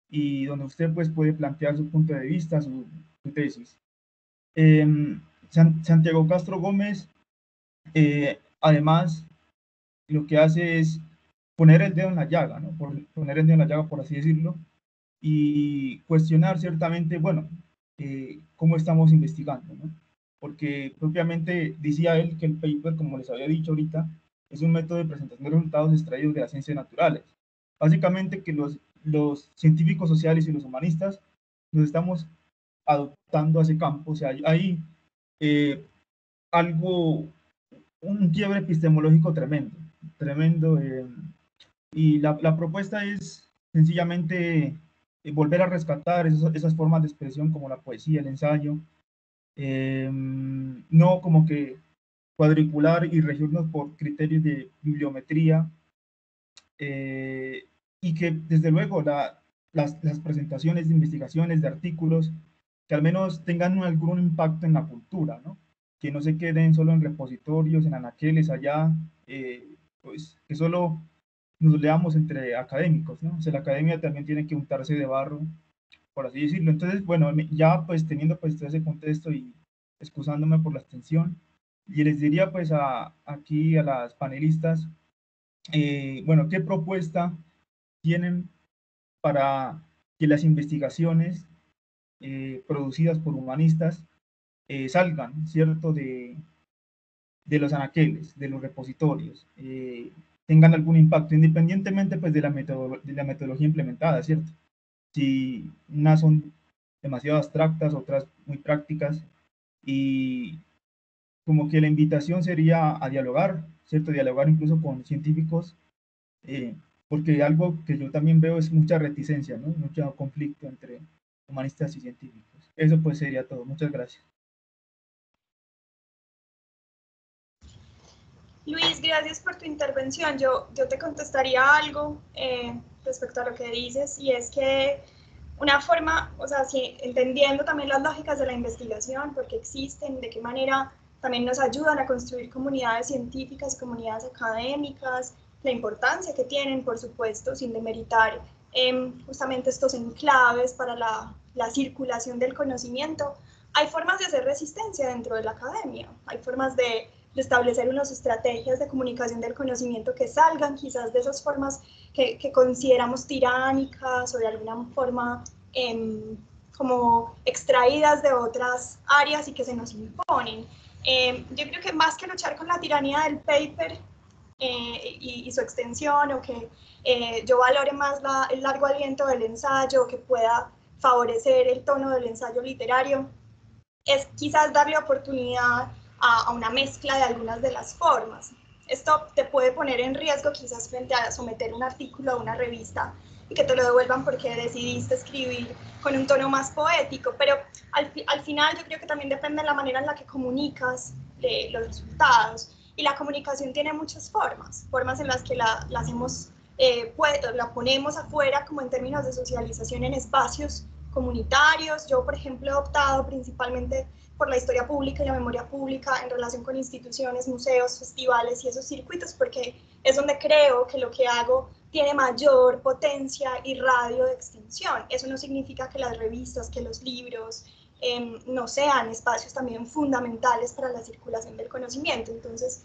y donde usted pues puede plantear su punto de vista, su tesis. Santiago Castro Gómez, además, lo que hace es poner el dedo en la llaga, ¿no? Poner el dedo en la llaga, por así decirlo, y cuestionar ciertamente, bueno, cómo estamos investigando, ¿no? Porque propiamente decía él que el paper, como les había dicho ahorita, es un método de presentación de resultados extraídos de las ciencias naturales. Básicamente que los científicos sociales y los humanistas nos estamos adoptando a ese campo, o sea, hay algo, un quiebre epistemológico tremendo, tremendo, y la propuesta es sencillamente volver a rescatar esas formas de expresión como la poesía, el ensayo, no como que cuadricular y regirnos por criterios de bibliometría, y que desde luego las presentaciones de investigaciones, de artículos, que al menos tengan algún impacto en la cultura, ¿no? Que no se queden solo en repositorios, en anaqueles allá, pues que solo nos leamos entre académicos, ¿no? O sea, la academia también tiene que untarse de barro, por así decirlo. Entonces, bueno, ya pues teniendo pues todo ese contexto y excusándome por la extensión, y les diría pues aquí a las panelistas, bueno, ¿qué propuesta tienen para que las investigaciones producidas por humanistas salgan, ¿cierto?, de los anaqueles, de los repositorios, tengan algún impacto, independientemente pues de la metodología implementada, ¿cierto? Si unas son demasiado abstractas, otras muy prácticas, y como que la invitación sería a dialogar, ¿cierto? Dialogar incluso con científicos, porque algo que yo también veo es mucha reticencia, ¿no? Mucho conflicto entre humanistas y científicos. Eso pues sería todo. Muchas gracias. Luis, gracias por tu intervención. Yo te contestaría algo respecto a lo que dices, y es que una forma, o sea, sí, entendiendo también las lógicas de la investigación, porque existen, de qué manera también nos ayudan a construir comunidades científicas, comunidades académicas, la importancia que tienen, por supuesto, sin demeritar justamente estos enclaves para la circulación del conocimiento. Hay formas de hacer resistencia dentro de la academia, hay formas de establecer unas estrategias de comunicación del conocimiento que salgan quizás de esas formas que consideramos tiránicas o de alguna forma como extraídas de otras áreas y que se nos imponen. Yo creo que más que luchar con la tiranía del paper y su extensión, o que yo valore más el largo aliento del ensayo, que pueda favorecer el tono del ensayo literario, es quizás darle oportunidad a una mezcla de algunas de las formas. Esto te puede poner en riesgo quizás frente a someter un artículo a una revista y que te lo devuelvan porque decidiste escribir con un tono más poético, pero al final yo creo que también depende de la manera en la que comunicas los resultados, y la comunicación tiene muchas formas en las que la hacemos, la ponemos afuera como en términos de socialización en espacios comunitarios. Yo, por ejemplo, he optado principalmente por la historia pública y la memoria pública en relación con instituciones, museos, festivales y esos circuitos, porque es donde creo que lo que hago tiene mayor potencia y radio de extensión. Eso no significa que las revistas, que los libros no sean espacios también fundamentales para la circulación del conocimiento. Entonces,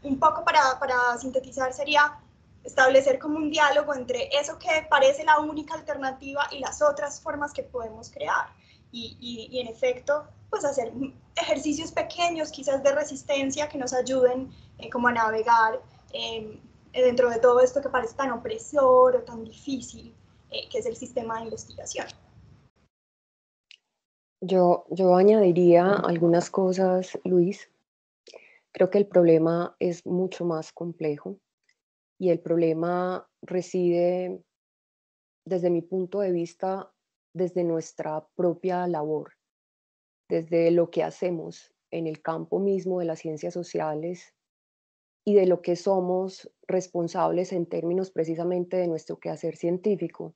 un poco para sintetizar sería establecer como un diálogo entre eso que parece la única alternativa y las otras formas que podemos crear. Y en efecto, pues hacer ejercicios pequeños, quizás de resistencia, que nos ayuden como a navegar dentro de todo esto que parece tan opresor o tan difícil, que es el sistema de investigación. Yo añadiría algunas cosas, Luis. Creo que el problema es mucho más complejo y el problema reside, desde mi punto de vista, desde nuestra propia labor, desde lo que hacemos en el campo mismo de las ciencias sociales y de lo que somos responsables en términos precisamente de nuestro quehacer científico.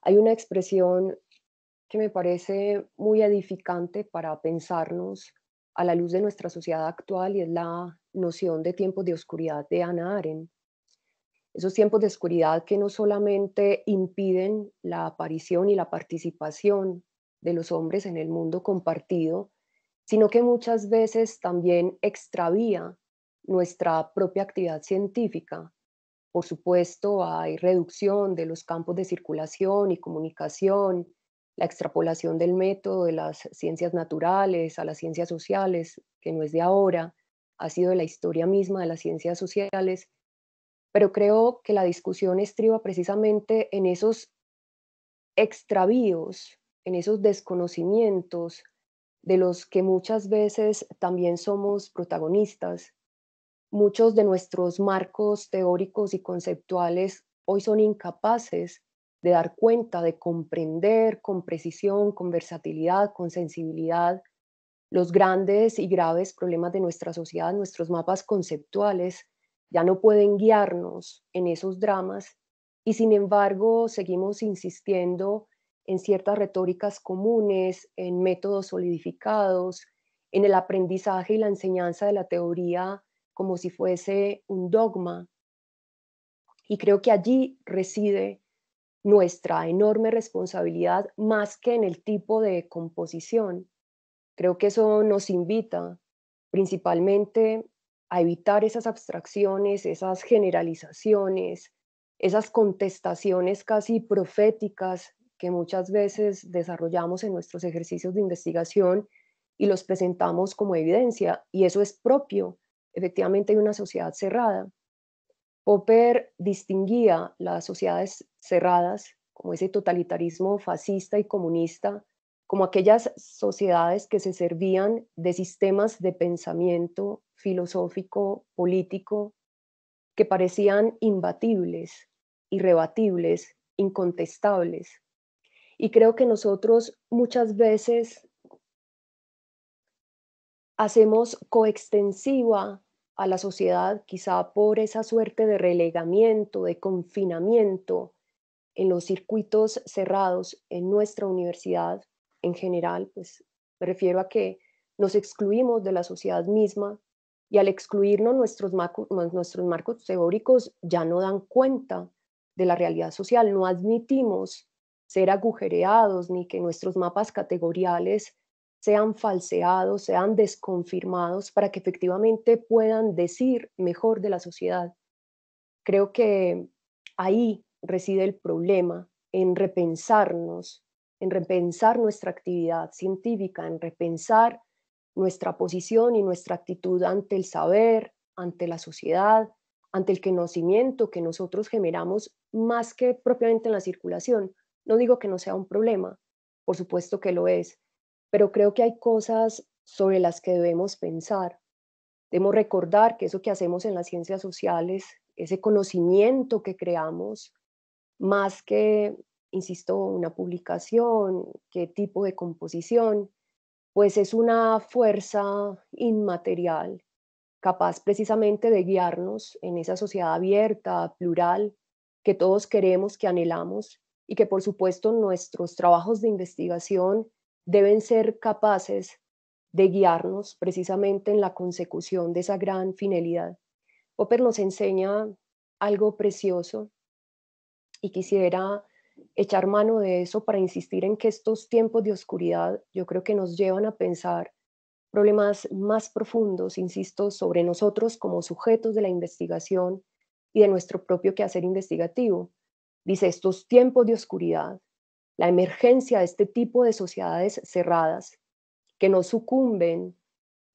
Hay una expresión que me parece muy edificante para pensarnos a la luz de nuestra sociedad actual y es la noción de tiempos de oscuridad de Hannah Arendt. Esos tiempos de oscuridad que no solamente impiden la aparición y la participación de los hombres en el mundo compartido, sino que muchas veces también extravía nuestra propia actividad científica. Por supuesto, hay reducción de los campos de circulación y comunicación, la extrapolación del método de las ciencias naturales a las ciencias sociales, que no es de ahora, ha sido de la historia misma de las ciencias sociales, pero creo que la discusión estriba precisamente en esos extravíos, en esos desconocimientos de los que muchas veces también somos protagonistas. Muchos de nuestros marcos teóricos y conceptuales hoy son incapaces de dar cuenta, de comprender con precisión, con versatilidad, con sensibilidad, los grandes y graves problemas de nuestra sociedad. Nuestros mapas conceptuales ya no pueden guiarnos en esos dramas y sin embargo seguimos insistiendo en ciertas retóricas comunes, en métodos solidificados, en el aprendizaje y la enseñanza de la teoría como si fuese un dogma. Y creo que allí reside nuestra enorme responsabilidad más que en el tipo de composición. Creo que eso nos invita principalmente a evitar esas abstracciones, esas generalizaciones, esas contestaciones casi proféticas que muchas veces desarrollamos en nuestros ejercicios de investigación y los presentamos como evidencia, y eso es propio, efectivamente, de una sociedad cerrada. Popper distinguía las sociedades cerradas, como ese totalitarismo fascista y comunista, como aquellas sociedades que se servían de sistemas de pensamiento filosófico, político, que parecían imbatibles, irrebatibles, incontestables. Y creo que nosotros muchas veces hacemos coextensiva a la sociedad, quizá por esa suerte de relegamiento, de confinamiento en los circuitos cerrados en nuestra universidad en general, pues me refiero a que nos excluimos de la sociedad misma y al excluirnos nuestros marcos teóricos ya no dan cuenta de la realidad social, no admitimos ser agujereados ni que nuestros mapas categoriales sean falseados, sean desconfirmados para que efectivamente puedan decir mejor de la sociedad. Creo que ahí reside el problema, en repensarnos, en repensar nuestra actividad científica, en repensar nuestra posición y nuestra actitud ante el saber, ante la sociedad, ante el conocimiento que nosotros generamos más que propiamente en la circulación. No digo que no sea un problema, por supuesto que lo es, pero creo que hay cosas sobre las que debemos pensar. Debemos recordar que eso que hacemos en las ciencias sociales, ese conocimiento que creamos, más que, insisto, una publicación, qué tipo de composición, pues es una fuerza inmaterial, capaz precisamente de guiarnos en esa sociedad abierta, plural, que todos queremos, que anhelamos, y que por supuesto nuestros trabajos de investigación deben ser capaces de guiarnos precisamente en la consecución de esa gran finalidad. Popper nos enseña algo precioso y quisiera echar mano de eso para insistir en que estos tiempos de oscuridad yo creo que nos llevan a pensar problemas más profundos, insisto, sobre nosotros como sujetos de la investigación y de nuestro propio quehacer investigativo. Dice, estos tiempos de oscuridad, la emergencia de este tipo de sociedades cerradas que no sucumben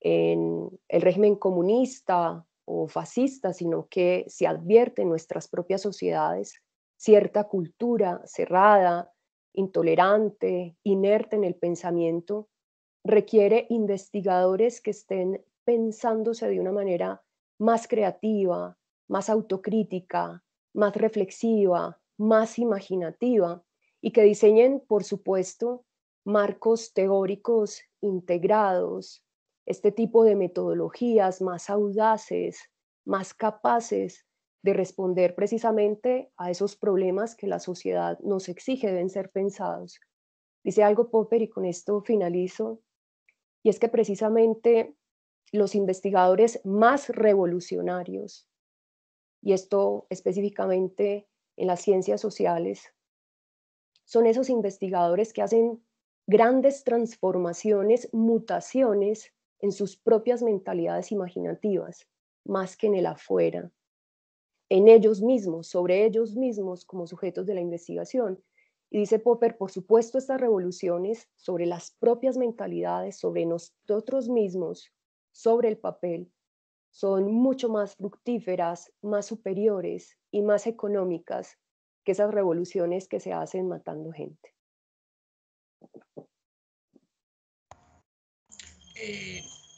en el régimen comunista o fascista, sino que se advierte en nuestras propias sociedades cierta cultura cerrada, intolerante, inerte en el pensamiento, requiere investigadores que estén pensándose de una manera más creativa, más autocrítica, más reflexiva, más imaginativa y que diseñen, por supuesto, marcos teóricos integrados, este tipo de metodologías más audaces, más capaces de responder precisamente a esos problemas que la sociedad nos exige deben ser pensados. Dice algo Popper, y con esto finalizo, y es que precisamente los investigadores más revolucionarios, y esto específicamente en las ciencias sociales, son esos investigadores que hacen grandes transformaciones, mutaciones en sus propias mentalidades imaginativas, más que en el afuera, en ellos mismos, sobre ellos mismos como sujetos de la investigación. Y dice Popper, por supuesto, estas revoluciones sobre las propias mentalidades, sobre nosotros mismos, sobre el papel, son mucho más fructíferas, más superiores y más económicas que esas revoluciones que se hacen matando gente.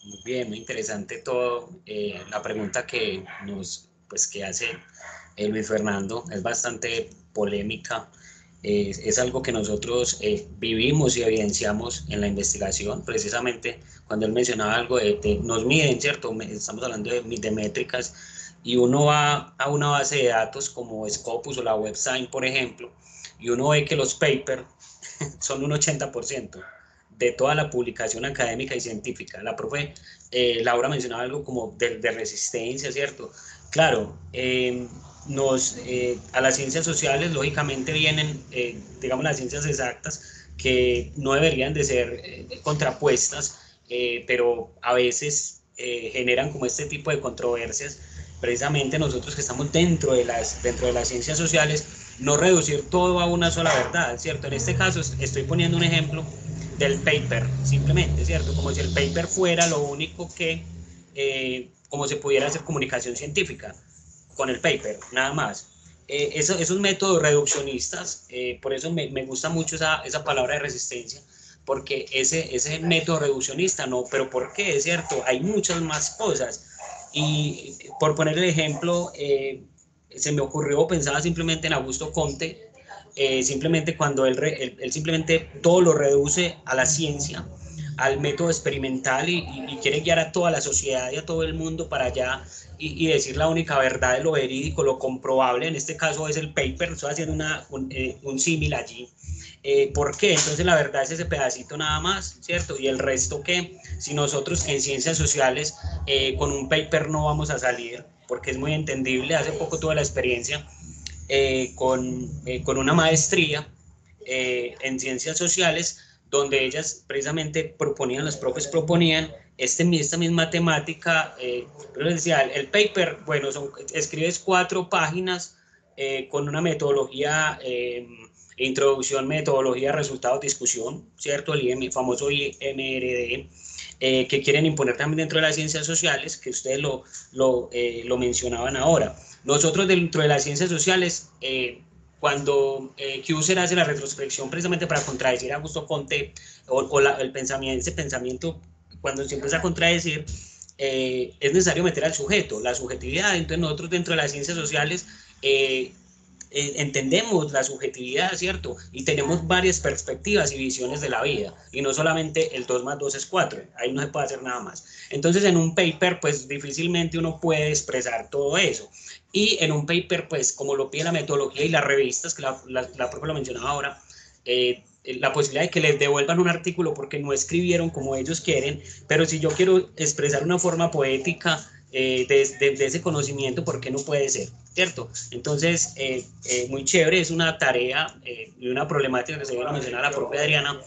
Muy bien, muy interesante todo. La pregunta que que hace Luis Fernando es bastante polémica. Es algo que nosotros vivimos y evidenciamos en la investigación. Precisamente cuando él mencionaba algo nos miden, ¿cierto? Estamos hablando de métricas, y uno va a una base de datos como Scopus o la WebSign, por ejemplo, y uno ve que los papers son un 80% de toda la publicación académica y científica. La profe Laura mencionaba algo como de resistencia, ¿cierto? Claro, a las ciencias sociales lógicamente vienen, digamos, las ciencias exactas, que no deberían de ser contrapuestas, pero a veces generan como este tipo de controversias. Precisamente nosotros que estamos dentro de las ciencias sociales, no reducir todo a una sola verdad, ¿cierto? En este caso estoy poniendo un ejemplo del paper, simplemente, ¿cierto? Como si el paper fuera lo único que, como se pudiera hacer comunicación científica con el paper, nada más. Esos métodos reduccionistas, por eso me gusta mucho esa palabra de resistencia, porque ese método reduccionista, no, pero ¿por qué? Es cierto, hay muchas más cosas. Y por poner el ejemplo, se me ocurrió, pensaba simplemente en Augusto Comte, simplemente cuando él simplemente todo lo reduce a la ciencia, al método experimental, y quiere guiar a toda la sociedad y a todo el mundo para allá, y decir la única verdad de lo verídico, lo comprobable. En este caso es el paper. Estoy haciendo un símil allí. ¿Por qué? Entonces la verdad es ese pedacito nada más, ¿cierto? Y el resto, ¿qué? Si nosotros en ciencias sociales con un paper no vamos a salir, porque es muy entendible. Hace poco tuve la experiencia con una maestría en ciencias sociales, donde ellas precisamente proponían, los profes proponían esta misma temática, pero les decía, el paper, bueno, escribes 4 páginas con una metodología, introducción, metodología, resultados, discusión, ¿cierto? El famoso IMRD, que quieren imponer también dentro de las ciencias sociales, que ustedes lo mencionaban ahora. Nosotros dentro de las ciencias sociales, cuando Husserl hace la retrospección precisamente para contradecir a Augusto Comte, ese pensamiento, cuando se empieza a contradecir, es necesario meter al sujeto, la subjetividad. Entonces nosotros dentro de las ciencias sociales entendemos la subjetividad, ¿cierto? Y tenemos varias perspectivas y visiones de la vida, y no solamente el 2 más 2 es 4, ahí no se puede hacer nada más. Entonces en un paper pues difícilmente uno puede expresar todo eso, y en un paper pues como lo pide la metodología y las revistas, que la propia lo mencionaba ahora, la posibilidad de que les devuelvan un artículo porque no escribieron como ellos quieren, pero si yo quiero expresar una forma poética de ese conocimiento, ¿por qué no puede ser? ¿Cierto? Entonces, muy chévere, es una tarea y una problemática que se vio a mencionar la propia Adriana.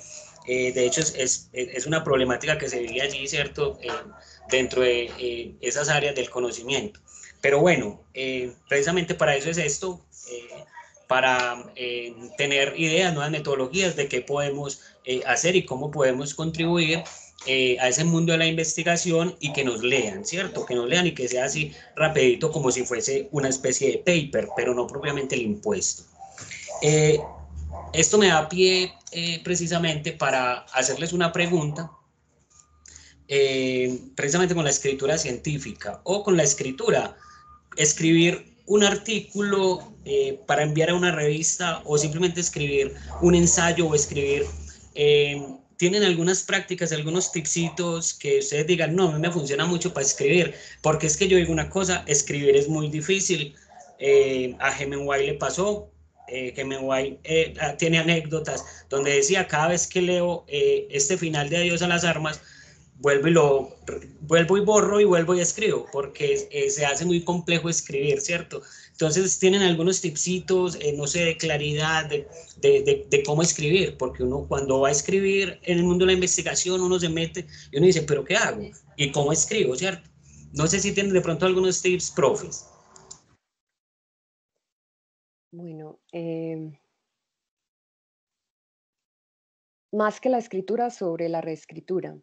De hecho, es una problemática que se vive allí, ¿cierto? Dentro de esas áreas del conocimiento. Pero bueno, precisamente para eso es esto, para tener ideas, nuevas metodologías de qué podemos hacer y cómo podemos contribuir a ese mundo de la investigación, y que nos lean, ¿cierto? Que nos lean y que sea así rapidito, como si fuese una especie de paper, pero no propiamente el impuesto. Esto me da pie precisamente para hacerles una pregunta, precisamente con la escritura científica o con la escritura. Escribir un artículo para enviar a una revista, o simplemente escribir un ensayo, o escribir ¿tienen algunas prácticas, algunos tipsitos que ustedes digan, no, a mí me funciona mucho para escribir? Porque es que yo digo una cosa, escribir es muy difícil. A Hemingway le pasó, Hemingway tiene anécdotas donde decía, cada vez que leo este final de Adiós a las armas, vuelvo y borro y vuelvo y escribo, porque se hace muy complejo escribir, ¿cierto? Entonces tienen algunos tipsitos, no sé, de claridad, de cómo escribir, porque uno cuando va a escribir en el mundo de la investigación, uno se mete y uno dice, ¿pero qué hago? ¿Y cómo escribo, cierto? No sé si tienen de pronto algunos tips, profes. Bueno, más que la escritura, sobre la reescritura,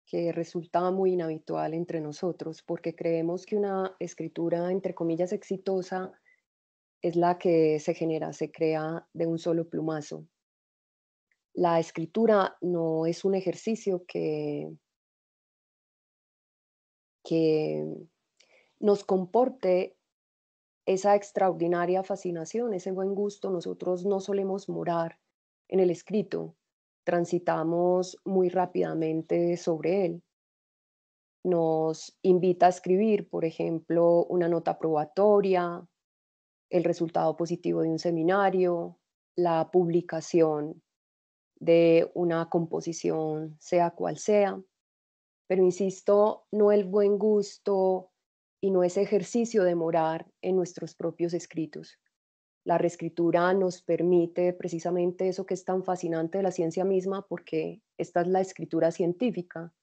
que resulta muy inhabitual entre nosotros, porque creemos que una escritura, entre comillas, exitosa es la que se genera, se crea de un solo plumazo. La escritura no es un ejercicio que nos comporte esa extraordinaria fascinación, ese buen gusto. Nosotros no solemos morar en el escrito, transitamos muy rápidamente sobre él. Nos invita a escribir, por ejemplo, una nota probatoria, el resultado positivo de un seminario, la publicación de una composición, sea cual sea. Pero insisto, no el buen gusto y no ese ejercicio de morar en nuestros propios escritos. La reescritura nos permite precisamente eso que es tan fascinante de la ciencia misma, porque esta es la escritura científica: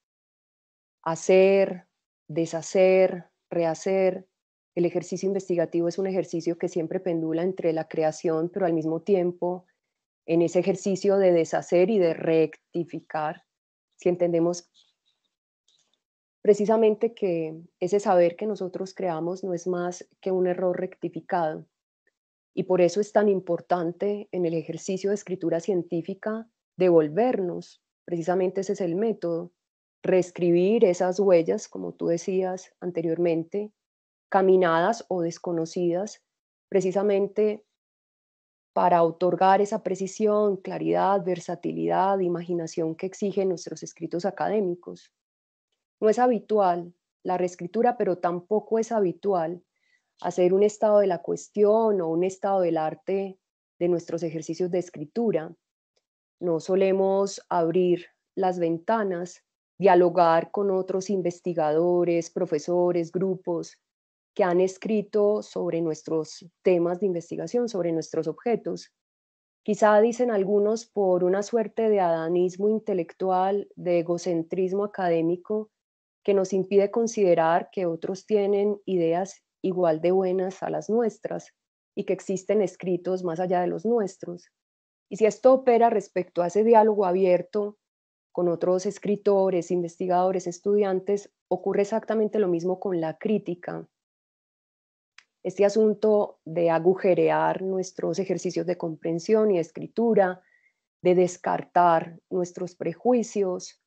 hacer, deshacer, rehacer. El ejercicio investigativo es un ejercicio que siempre pendula entre la creación, pero al mismo tiempo en ese ejercicio de deshacer y de rectificar. Si entendemos precisamente que ese saber que nosotros creamos no es más que un error rectificado. Y por eso es tan importante en el ejercicio de escritura científica devolvernos, precisamente ese es el método, reescribir esas huellas, como tú decías anteriormente, caminadas o desconocidas, precisamente para otorgar esa precisión, claridad, versatilidad, imaginación que exigen nuestros escritos académicos. No es habitual la reescritura, pero tampoco es habitual hacer un estado de la cuestión o un estado del arte de nuestros ejercicios de escritura. No solemos abrir las ventanas, dialogar con otros investigadores, profesores, grupos que han escrito sobre nuestros temas de investigación, sobre nuestros objetos. Quizá, dicen algunos, por una suerte de adanismo intelectual, de egocentrismo académico, que nos impide considerar que otros tienen ideas igual de buenas a las nuestras y que existen escritos más allá de los nuestros. Y si esto opera respecto a ese diálogo abierto con otros escritores, investigadores, estudiantes, ocurre exactamente lo mismo con la crítica. Este asunto de agujerear nuestros ejercicios de comprensión y de escritura, de descartar nuestros prejuicios,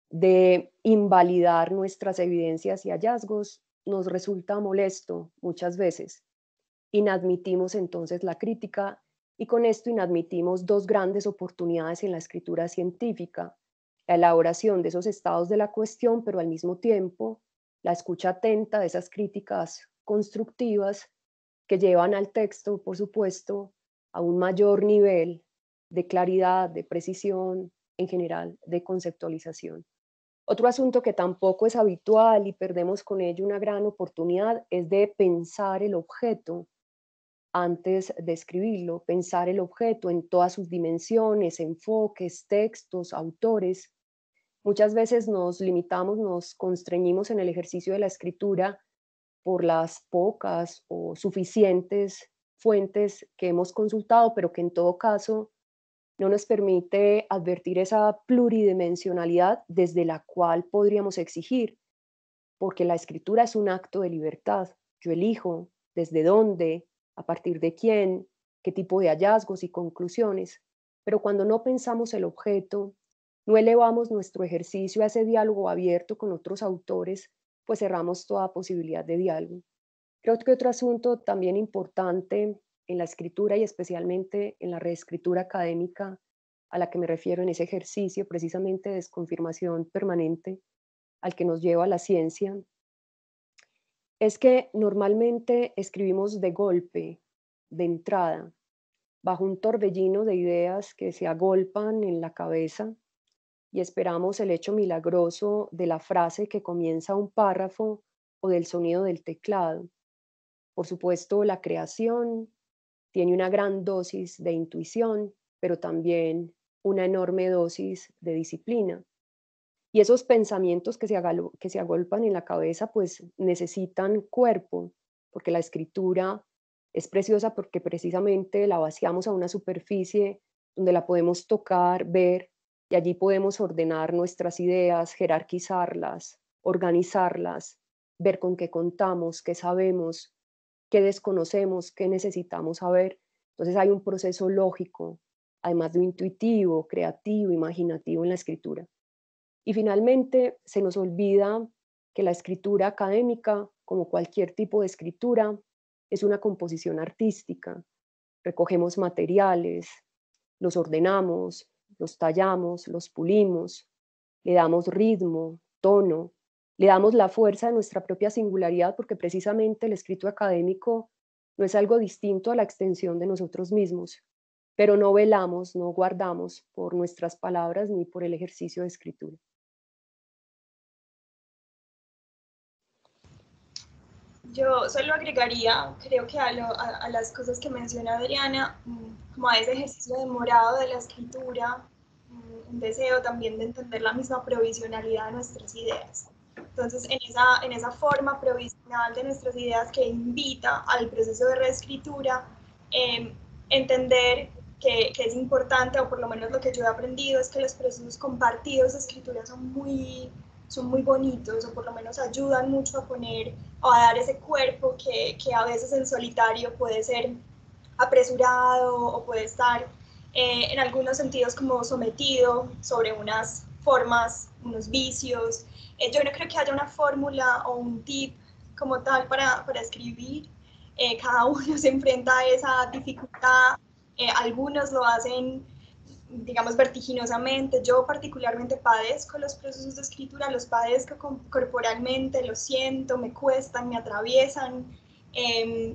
de invalidar nuestras evidencias y hallazgos, nos resulta molesto muchas veces. Inadmitimos entonces la crítica y con esto inadmitimos dos grandes oportunidades en la escritura científica: la elaboración de esos estados de la cuestión, pero al mismo tiempo la escucha atenta de esas críticas constructivas que llevan al texto, por supuesto, a un mayor nivel de claridad, de precisión, en general, de conceptualización. Otro asunto que tampoco es habitual y perdemos con ello una gran oportunidad es de pensar el objeto antes de escribirlo, pensar el objeto en todas sus dimensiones, enfoques, textos, autores. Muchas veces nos limitamos, nos constreñimos en el ejercicio de la escritura por las pocas o suficientes fuentes que hemos consultado, pero que en todo caso no nos permite advertir esa pluridimensionalidad desde la cual podríamos exigir, porque la escritura es un acto de libertad. Yo elijo desde dónde, a partir de quién, qué tipo de hallazgos y conclusiones, pero cuando no pensamos el objeto, no elevamos nuestro ejercicio a ese diálogo abierto con otros autores, pues cerramos toda posibilidad de diálogo. Creo que otro asunto también importante en la escritura y especialmente en la reescritura académica a la que me refiero en ese ejercicio precisamente de desconfirmación permanente al que nos lleva la ciencia, es que normalmente escribimos de golpe, de entrada, bajo un torbellino de ideas que se agolpan en la cabeza y esperamos el hecho milagroso de la frase que comienza un párrafo o del sonido del teclado. Por supuesto, la creación tiene una gran dosis de intuición, pero también una enorme dosis de disciplina. Y esos pensamientos que se agolpan en la cabeza, pues necesitan cuerpo, porque la escritura es preciosa porque precisamente la vaciamos a una superficie donde la podemos tocar, ver, y allí podemos ordenar nuestras ideas, jerarquizarlas, organizarlas, ver con qué contamos, qué sabemos, qué desconocemos, qué necesitamos saber. Entonces hay un proceso lógico, además de un intuitivo, creativo, imaginativo en la escritura. Y finalmente se nos olvida que la escritura académica, como cualquier tipo de escritura, es una composición artística. Recogemos materiales, los ordenamos, los tallamos, los pulimos, le damos ritmo, tono, le damos la fuerza de nuestra propia singularidad, porque precisamente el escrito académico no es algo distinto a la extensión de nosotros mismos, pero no velamos, no guardamos por nuestras palabras ni por el ejercicio de escritura. Yo solo agregaría, creo que a las cosas que menciona Adriana, como a ese ejercicio demorado de la escritura, un deseo también de entender la misma provisionalidad de nuestras ideas. Entonces, en esa forma provisional de nuestras ideas que invita al proceso de reescritura, entender que es importante, o por lo menos lo que yo he aprendido, es que los procesos compartidos de escritura son muy bonitos, o por lo menos ayudan mucho a poner o a dar ese cuerpo que a veces en solitario puede ser apresurado o puede estar en algunos sentidos como sometido sobre unas formas, unos vicios. Yo no creo que haya una fórmula o un tip como tal para escribir. Cada uno se enfrenta a esa dificultad. Algunos lo hacen, digamos, vertiginosamente. Yo particularmente padezco los procesos de escritura, los padezco corporalmente, los siento, me cuestan, me atraviesan,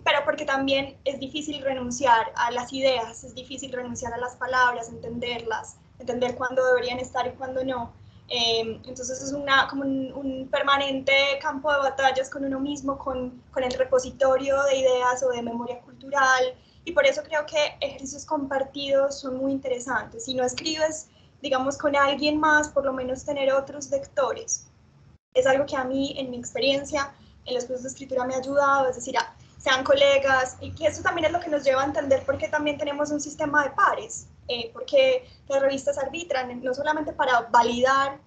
pero porque también es difícil renunciar a las ideas, es difícil renunciar a las palabras, entenderlas, entender cuándo deberían estar y cuándo no. Entonces es como un permanente campo de batallas con uno mismo, con el repositorio de ideas o de memoria cultural, y por eso creo que ejercicios compartidos son muy interesantes. Si no escribes, digamos, con alguien más, por lo menos tener otros lectores. Es algo que a mí, en mi experiencia, en los procesos de escritura me ha ayudado, es decir, sean colegas, y que eso también es lo que nos lleva a entender por qué también tenemos un sistema de pares, porque las revistas arbitran, no solamente para validar,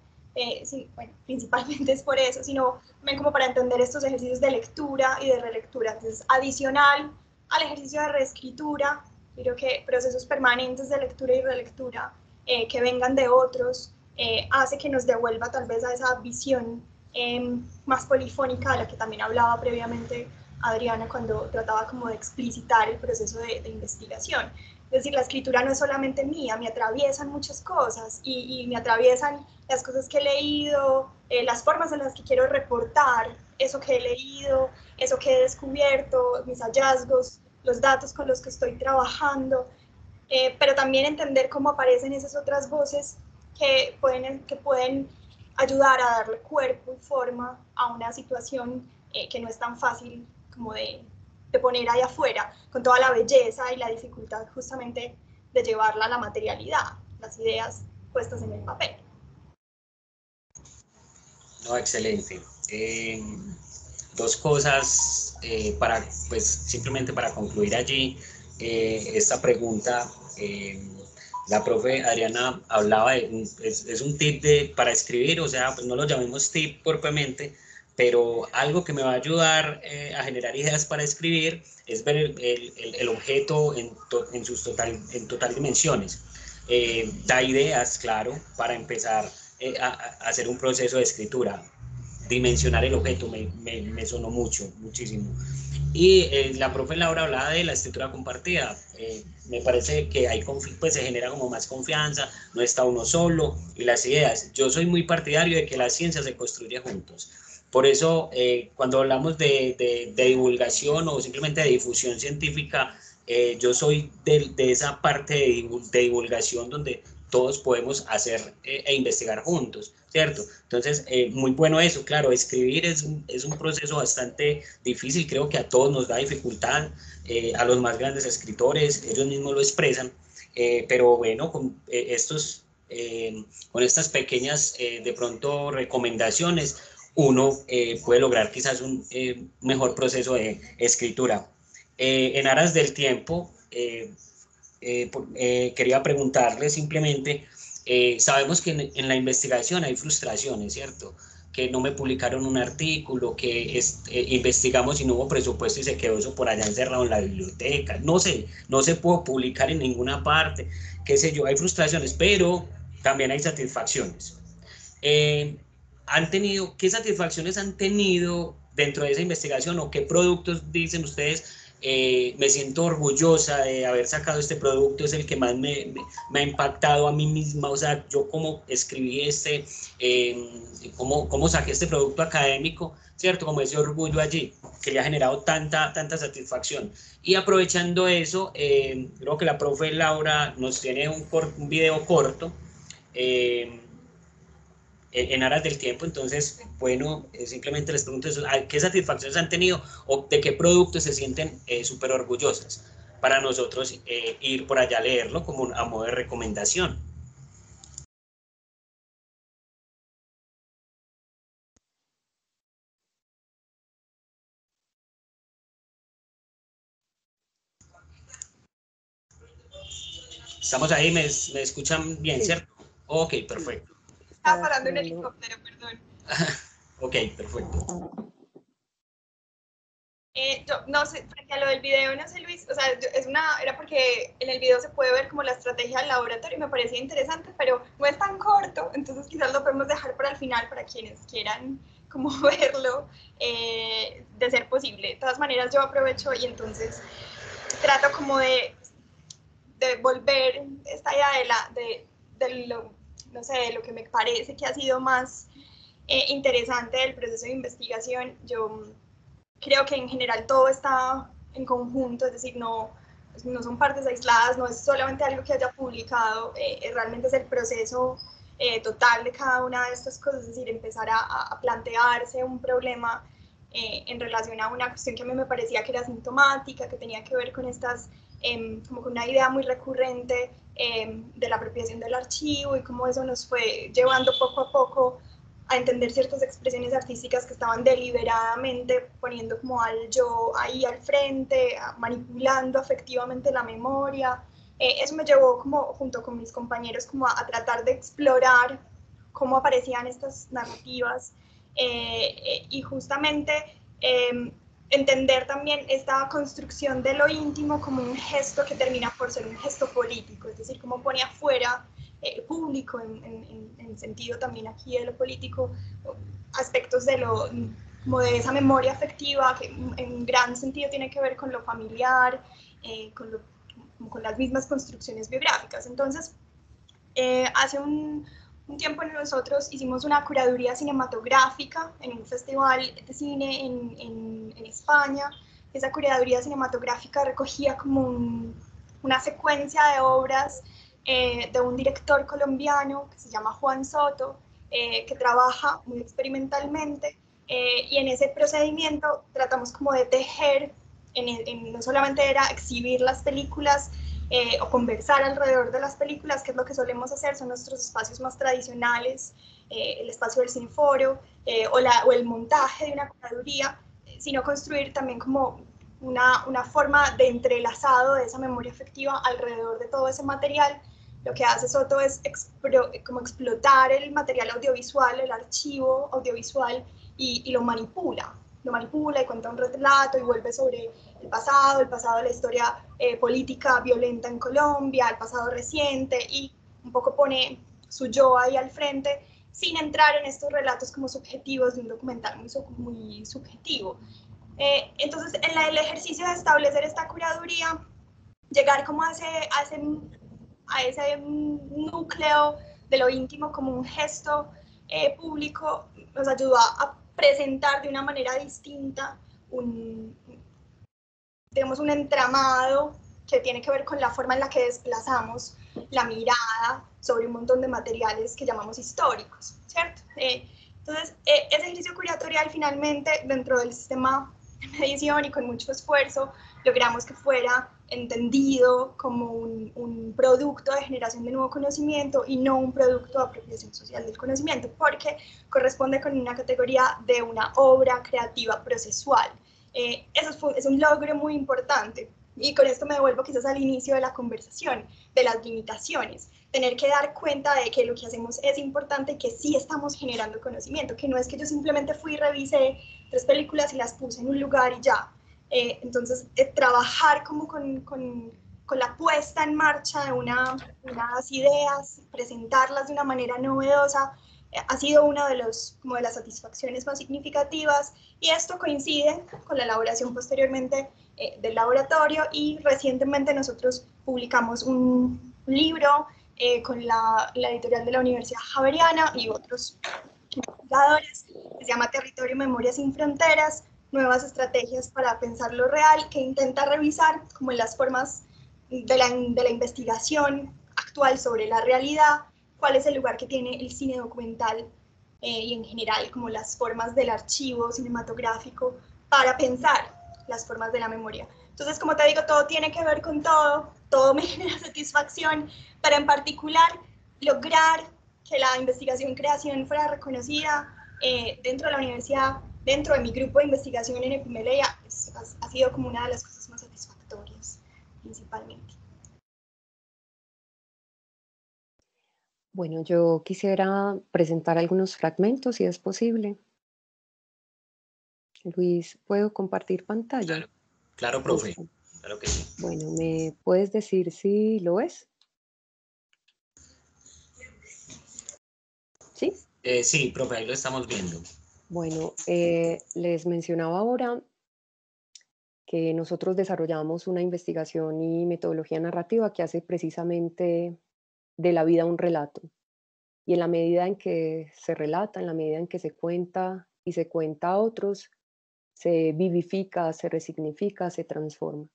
bueno, principalmente es por eso, sino también como para entender estos ejercicios de lectura y de relectura. Entonces, adicional al ejercicio de reescritura, creo que procesos permanentes de lectura y relectura que vengan de otros, hace que nos devuelva tal vez a esa visión más polifónica de la que también hablaba previamente Adriana cuando trataba como de explicitar el proceso de investigación. Es decir, la escritura no es solamente mía, me atraviesan muchas cosas y me atraviesan las cosas que he leído, las formas en las que quiero reportar eso que he leído, eso que he descubierto, mis hallazgos, los datos con los que estoy trabajando, pero también entender cómo aparecen esas otras voces que pueden ayudar a darle cuerpo y forma a una situación que no es tan fácil como de poner ahí afuera, con toda la belleza y la dificultad justamente de llevarla a la materialidad, las ideas puestas en el papel. No, excelente. Dos cosas pues simplemente para concluir allí esta pregunta. La profe Adriana hablaba de, es un tip para escribir, o sea, pues no lo llamemos tip propiamente, pero algo que me va a ayudar a generar ideas para escribir es ver el objeto en sus total dimensiones. Da ideas, claro, para empezar a hacer un proceso de escritura. Dimensionar el objeto me sonó muchísimo. Y la profe Laura hablaba de la escritura compartida. Me parece que hay pues se genera como más confianza, no está uno solo, y las ideas. Yo soy muy partidario de que la ciencia se construye juntos. Por eso, cuando hablamos de divulgación o simplemente de difusión científica, yo soy de esa parte de divulgación donde todos podemos hacer e investigar juntos, ¿cierto? Entonces, muy bueno eso, claro, escribir es un proceso bastante difícil, creo que a todos nos da dificultad, a los más grandes escritores, ellos mismos lo expresan, pero bueno, con estas pequeñas, de pronto, recomendaciones, uno puede lograr quizás un mejor proceso de escritura. En aras del tiempo, quería preguntarle simplemente, sabemos que en la investigación hay frustraciones, ¿cierto? Que no me publicaron un artículo, que investigamos y no hubo presupuesto y se quedó eso por allá encerrado en la biblioteca, no sé, no se pudo publicar en ninguna parte, qué sé yo, hay frustraciones, pero también hay satisfacciones. ¿Qué satisfacciones han tenido dentro de esa investigación o qué productos dicen ustedes? Me siento orgullosa de haber sacado este producto, es el que más me ha impactado a mí misma, o sea, yo como escribí cómo saqué este producto académico, ¿cierto? Como ese orgullo allí, que le ha generado tanta satisfacción. Y aprovechando eso, creo que la profe Laura nos tiene un video corto, en aras del tiempo. Entonces, bueno, simplemente les pregunto eso, ¿qué satisfacciones han tenido o de qué productos se sienten súper orgullosas? Para nosotros ir por allá a leerlo como a modo de recomendación. Estamos ahí, ¿me escuchan bien, sí, ¿cierto? Ok, perfecto. Estaba parando un helicóptero, perdón. Ok, perfecto. Yo no sé, frente a lo del video, no sé, Luis, o sea, era porque en el video se puede ver como la estrategia del laboratorio y me parecía interesante, pero no es tan corto, entonces quizás lo podemos dejar para el final para quienes quieran como verlo, de ser posible. De todas maneras, yo aprovecho y entonces trato como de volver esta idea de lo que me parece que ha sido más interesante del proceso de investigación. Yo creo que en general todo está en conjunto, es decir, no son partes aisladas, no es solamente algo que haya publicado, realmente es el proceso total de cada una de estas cosas, es decir, empezar a plantearse un problema en relación a una cuestión que a mí me parecía que era sintomática, que tenía que ver con como con una idea muy recurrente de la apropiación del archivo y cómo eso nos fue llevando poco a poco a entender ciertas expresiones artísticas que estaban deliberadamente poniendo como al yo ahí al frente, manipulando afectivamente la memoria. Eso me llevó como junto con mis compañeros como a tratar de explorar cómo aparecían estas narrativas y justamente entender también esta construcción de lo íntimo como un gesto que termina por ser un gesto político, es decir, cómo pone afuera público en el sentido también aquí de lo político, aspectos como de esa memoria afectiva que en gran sentido tiene que ver con lo familiar, con las mismas construcciones biográficas. Entonces, hace un tiempo nosotros hicimos una curaduría cinematográfica en un festival de cine en España. Esa curaduría cinematográfica recogía como una secuencia de obras de un director colombiano que se llama Juan Soto, que trabaja muy experimentalmente, y en ese procedimiento tratamos como de tejer, no solamente era exhibir las películas o conversar alrededor de las películas, que es lo que solemos hacer, son nuestros espacios más tradicionales, el espacio del cineforo o el montaje de una curaduría, sino construir también como una forma de entrelazado de esa memoria afectiva alrededor de todo ese material. Lo que hace Soto es como explotar el material audiovisual, el archivo audiovisual, y lo manipula y cuenta un relato y vuelve sobre el pasado de la historia política violenta en Colombia, el pasado reciente, y un poco pone su yo ahí al frente, sin entrar en estos relatos como subjetivos de un documental muy subjetivo. Entonces, en el ejercicio de establecer esta curaduría, llegar como a ese núcleo de lo íntimo como un gesto público nos ayudó a presentar de una manera distinta digamos, un entramado que tiene que ver con la forma en la que desplazamos la mirada sobre un montón de materiales que llamamos históricos, ¿cierto? Entonces, ese ejercicio curatorial finalmente, dentro del sistema de medición y con mucho esfuerzo, logramos que fuera entendido como un producto de generación de nuevo conocimiento y no un producto de apropiación social del conocimiento, porque corresponde con una categoría de una obra creativa procesual. Eso es un logro muy importante. Y con esto me devuelvo quizás al inicio de la conversación, de las limitaciones. Tener que dar cuenta de que lo que hacemos es importante y que sí estamos generando conocimiento, que no es que yo simplemente fui y revisé 3 películas y las puse en un lugar y ya. Entonces, trabajar como con la puesta en marcha de unas ideas, presentarlas de una manera novedosa, ha sido una de las satisfacciones más significativas, y esto coincide con la elaboración posteriormente del laboratorio, y recientemente nosotros publicamos un libro con la editorial de la Universidad Javeriana y otros investigadores, que se llama Territorio y Memoria sin Fronteras, nuevas estrategias para pensar lo real, que intenta revisar como las formas de la investigación actual sobre la realidad, cuál es el lugar que tiene el cine documental y en general como las formas del archivo cinematográfico para pensar las formas de la memoria. Entonces, como te digo, todo tiene que ver con todo me genera satisfacción, pero en particular lograr que la investigación-creación fuera reconocida dentro de la universidad, dentro de mi grupo de investigación en Epimelea, ha sido como una de las cosas más satisfactorias, principalmente. Bueno, yo quisiera presentar algunos fragmentos, si es posible. Luis, ¿puedo compartir pantalla? Claro, claro, profe. Listo. Claro que sí. Bueno, ¿me puedes decir si lo ves? ¿Sí? Sí, profe, ahí lo estamos viendo. Bueno, les mencionaba ahora que nosotros desarrollamos una investigación y metodología narrativa que hace precisamente de la vida un relato. Y en la medida en que se relata, en la medida en que se cuenta y se cuenta a otros, se vivifica, se resignifica, se transforma.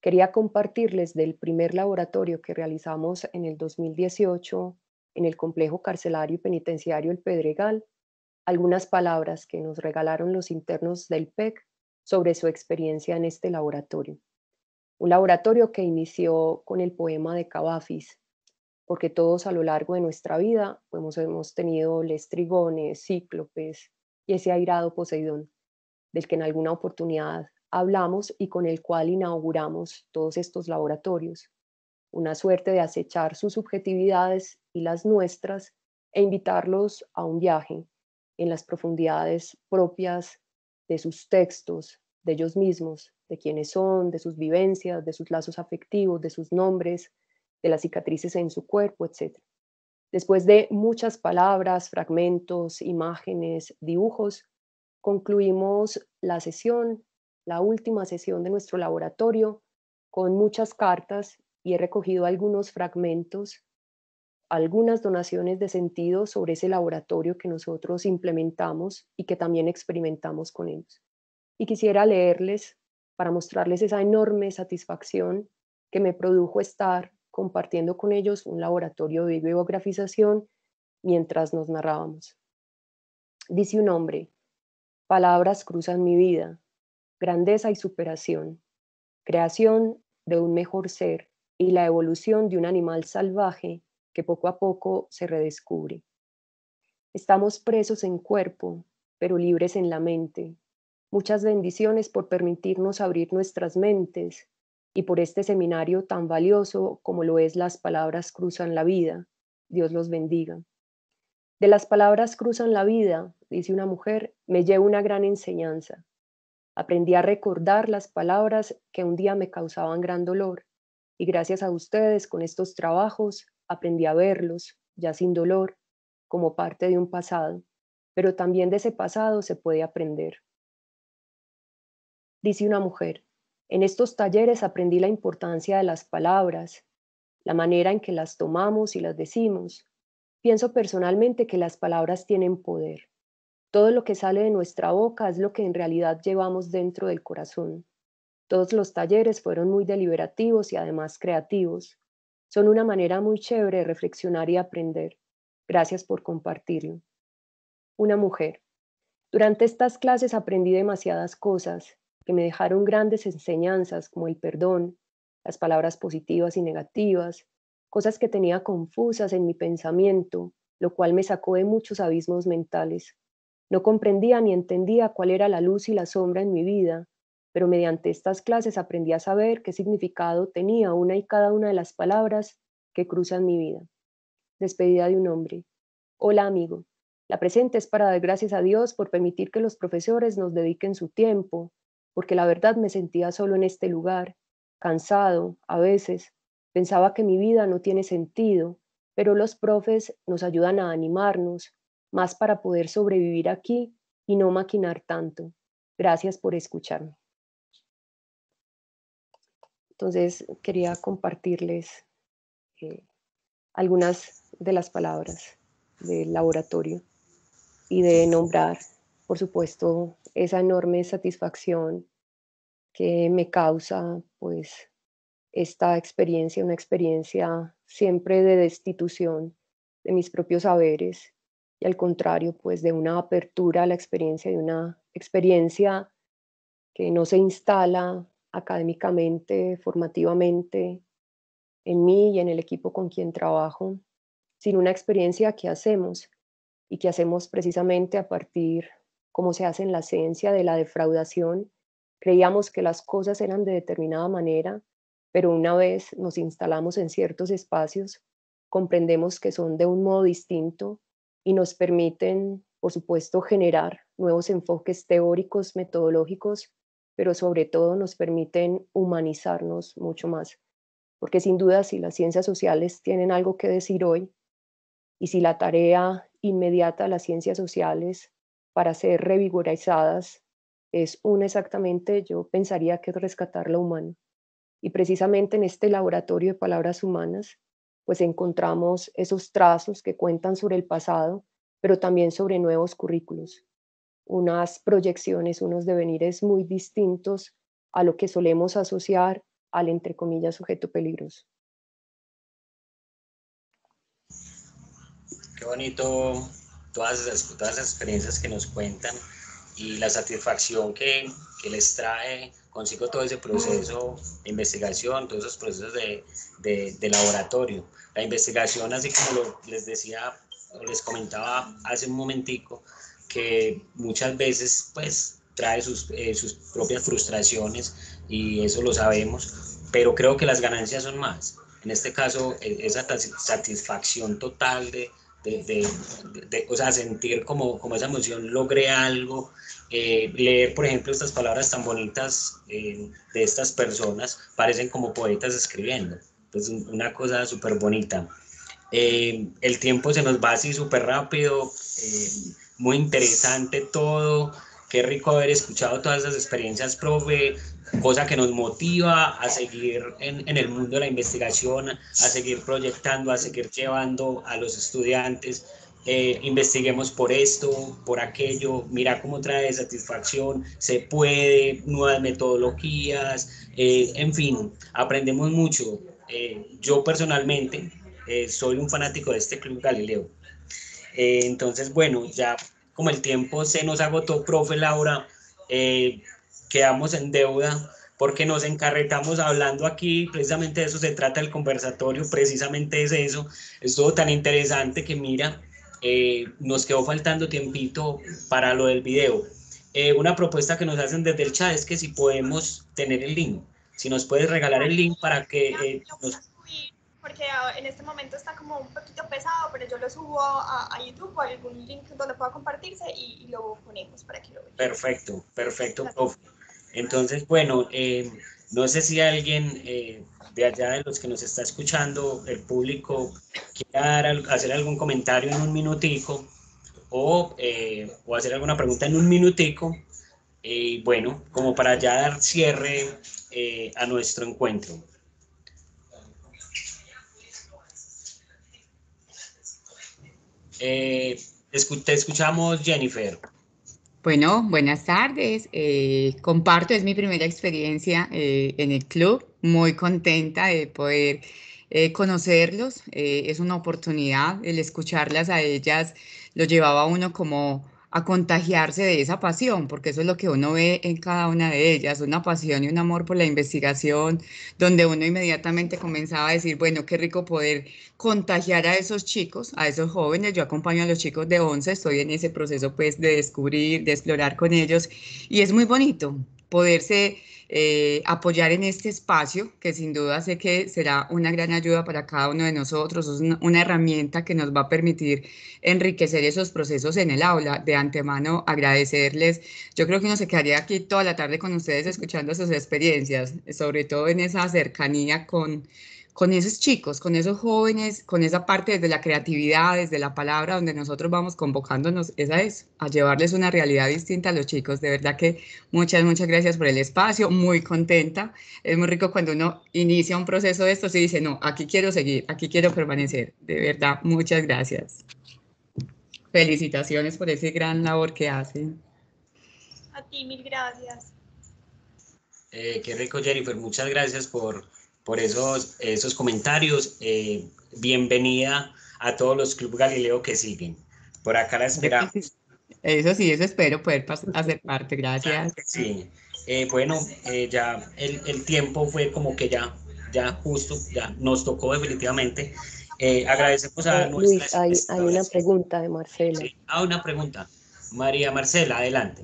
Quería compartirles del primer laboratorio que realizamos en el 2018 en el complejo carcelario y penitenciario El Pedregal, algunas palabras que nos regalaron los internos del PEC sobre su experiencia en este laboratorio. Un laboratorio que inició con el poema de Cavafis, porque todos a lo largo de nuestra vida hemos tenido lestrigones, cíclopes y ese airado Poseidón, del que en alguna oportunidad hablamos y con el cual inauguramos todos estos laboratorios, una suerte de acechar sus subjetividades y las nuestras e invitarlos a un viaje en las profundidades propias de sus textos, de ellos mismos, de quiénes son, de sus vivencias, de sus lazos afectivos, de sus nombres, de las cicatrices en su cuerpo, etc. Después de muchas palabras, fragmentos, imágenes, dibujos, concluimos la sesión, la última sesión de nuestro laboratorio, con muchas cartas, y he recogido algunos fragmentos, algunas donaciones de sentido sobre ese laboratorio que nosotros implementamos y que también experimentamos con ellos. Y quisiera leerles para mostrarles esa enorme satisfacción que me produjo estar compartiendo con ellos un laboratorio de biografización mientras nos narrábamos. Dice un hombre: palabras cruzan mi vida, grandeza y superación, creación de un mejor ser y la evolución de un animal salvaje que poco a poco se redescubre. Estamos presos en cuerpo, pero libres en la mente. Muchas bendiciones por permitirnos abrir nuestras mentes y por este seminario tan valioso como lo es Las palabras cruzan la vida. Dios los bendiga. De las palabras cruzan la vida, dice una mujer, me llevo una gran enseñanza. Aprendí a recordar las palabras que un día me causaban gran dolor, y gracias a ustedes con estos trabajos aprendí a verlos, ya sin dolor, como parte de un pasado, pero también de ese pasado se puede aprender. Dice una mujer: en estos talleres aprendí la importancia de las palabras, la manera en que las tomamos y las decimos. Pienso personalmente que las palabras tienen poder. Todo lo que sale de nuestra boca es lo que en realidad llevamos dentro del corazón. Todos los talleres fueron muy deliberativos y además creativos. Son una manera muy chévere de reflexionar y aprender. Gracias por compartirlo. Una mujer: durante estas clases aprendí demasiadas cosas que me dejaron grandes enseñanzas, como el perdón, las palabras positivas y negativas, cosas que tenía confusas en mi pensamiento, lo cual me sacó de muchos abismos mentales. No comprendía ni entendía cuál era la luz y la sombra en mi vida, pero mediante estas clases aprendí a saber qué significado tenía una y cada una de las palabras que cruzan mi vida. Despedida de un hombre. Hola, amigo. La presente es para dar gracias a Dios por permitir que los profesores nos dediquen su tiempo, porque la verdad me sentía solo en este lugar, cansado, a veces. Pensaba que mi vida no tiene sentido, pero los profes nos ayudan a animarnos, más para poder sobrevivir aquí y no maquinar tanto. Gracias por escucharme. Entonces, quería compartirles algunas de las palabras del laboratorio y de nombrar, por supuesto, esa enorme satisfacción que me causa, pues, esta experiencia, una experiencia siempre de destitución de mis propios saberes y al contrario, pues, de una apertura a la experiencia, de una experiencia que no se instala académicamente, formativamente, en mí y en el equipo con quien trabajo, sino una experiencia que hacemos y que hacemos precisamente a partir, como se hace en la ciencia, de la defraudación. Creíamos que las cosas eran de determinada manera, pero una vez nos instalamos en ciertos espacios, comprendemos que son de un modo distinto y nos permiten, por supuesto, generar nuevos enfoques teóricos, metodológicos, pero sobre todo nos permiten humanizarnos mucho más. Porque sin duda, si las ciencias sociales tienen algo que decir hoy, y si la tarea inmediata de las ciencias sociales para ser revigorizadas es una exactamente, yo pensaría que es rescatar lo humano. Y precisamente en este laboratorio de palabras humanas, pues encontramos esos trazos que cuentan sobre el pasado, pero también sobre nuevos currículos, unas proyecciones, unos devenires muy distintos a lo que solemos asociar al, entre comillas, sujeto peligroso. Qué bonito todas esas experiencias que nos cuentan y la satisfacción que les trae consigo todo ese proceso de investigación, todos esos procesos de laboratorio. La investigación, así como les decía o les comentaba hace un momentico, que muchas veces pues trae sus propias frustraciones y eso lo sabemos, pero creo que las ganancias son más. En este caso, esa satisfacción total o sea, sentir como esa emoción, logré algo, leer, por ejemplo, estas palabras tan bonitas de estas personas, parecen como poetas escribiendo, entonces una cosa súper bonita. El tiempo se nos va así súper rápido, muy interesante todo, qué rico haber escuchado todas esas experiencias, profe, cosa que nos motiva a seguir en el mundo de la investigación, a seguir proyectando, a seguir llevando a los estudiantes, investiguemos por esto, por aquello, mira cómo trae satisfacción, se puede, nuevas metodologías, en fin, aprendemos mucho. Yo personalmente soy un fanático de este Club Galileo. Entonces, bueno, ya como el tiempo se nos agotó, profe Laura, quedamos en deuda porque nos encarretamos hablando aquí, precisamente de eso se trata el conversatorio, precisamente es eso, es todo tan interesante que mira, nos quedó faltando tiempito para lo del video. Una propuesta que nos hacen desde el chat es que si podemos tener el link, si nos puedes regalar el link para que nos... Porque en este momento está como un poquito pesado, pero yo lo subo a YouTube o algún link donde pueda compartirse y lo ponemos para que lo vean. Perfecto, perfecto, profe. Entonces, bueno, no sé si alguien de allá de los que nos está escuchando, el público, quiera hacer algún comentario en un minutico o hacer alguna pregunta en un minutico Bueno, como para ya dar cierre a nuestro encuentro. Te escuchamos, Jennifer. Bueno, buenas tardes. Comparto, es mi primera experiencia en el club. Muy contenta de poder conocerlos. Es una oportunidad. El escucharlas a ellas lo llevaba a uno como a contagiarse de esa pasión, porque eso es lo que uno ve en cada una de ellas, una pasión y un amor por la investigación, donde uno inmediatamente comenzaba a decir, bueno, qué rico poder contagiar a esos chicos, a esos jóvenes. Yo acompaño a los chicos de 11, estoy en ese proceso pues de descubrir, de explorar con ellos, y es muy bonito poderse apoyar en este espacio, que sin duda sé que será una gran ayuda para cada uno de nosotros, es una herramienta que nos va a permitir enriquecer esos procesos en el aula. De antemano agradecerles. Yo creo que uno se quedaría aquí toda la tarde con ustedes escuchando sus experiencias, sobre todo en esa cercanía con esos chicos, con esos jóvenes, con esa parte desde la creatividad, desde la palabra, donde nosotros vamos convocándonos, esa es, a llevarles una realidad distinta a los chicos. De verdad que muchas gracias por el espacio, muy contenta. Es muy rico cuando uno inicia un proceso de estos y dice, no, aquí quiero seguir, aquí quiero permanecer. De verdad, muchas gracias. Felicitaciones por ese gran labor que hacen. A ti, mil gracias. Qué rico, Jennifer. Muchas gracias por esos comentarios. Bienvenida a todos los Club Galileo que siguen. Por acá la esperamos. Eso sí, eso espero poder hacer parte. Gracias. Sí. Bueno, ya el tiempo fue como que ya justo, ya nos tocó definitivamente. Agradecemos a Luis, nuestras hay una pregunta de Marcela. Sí, una pregunta. María Marcela, adelante.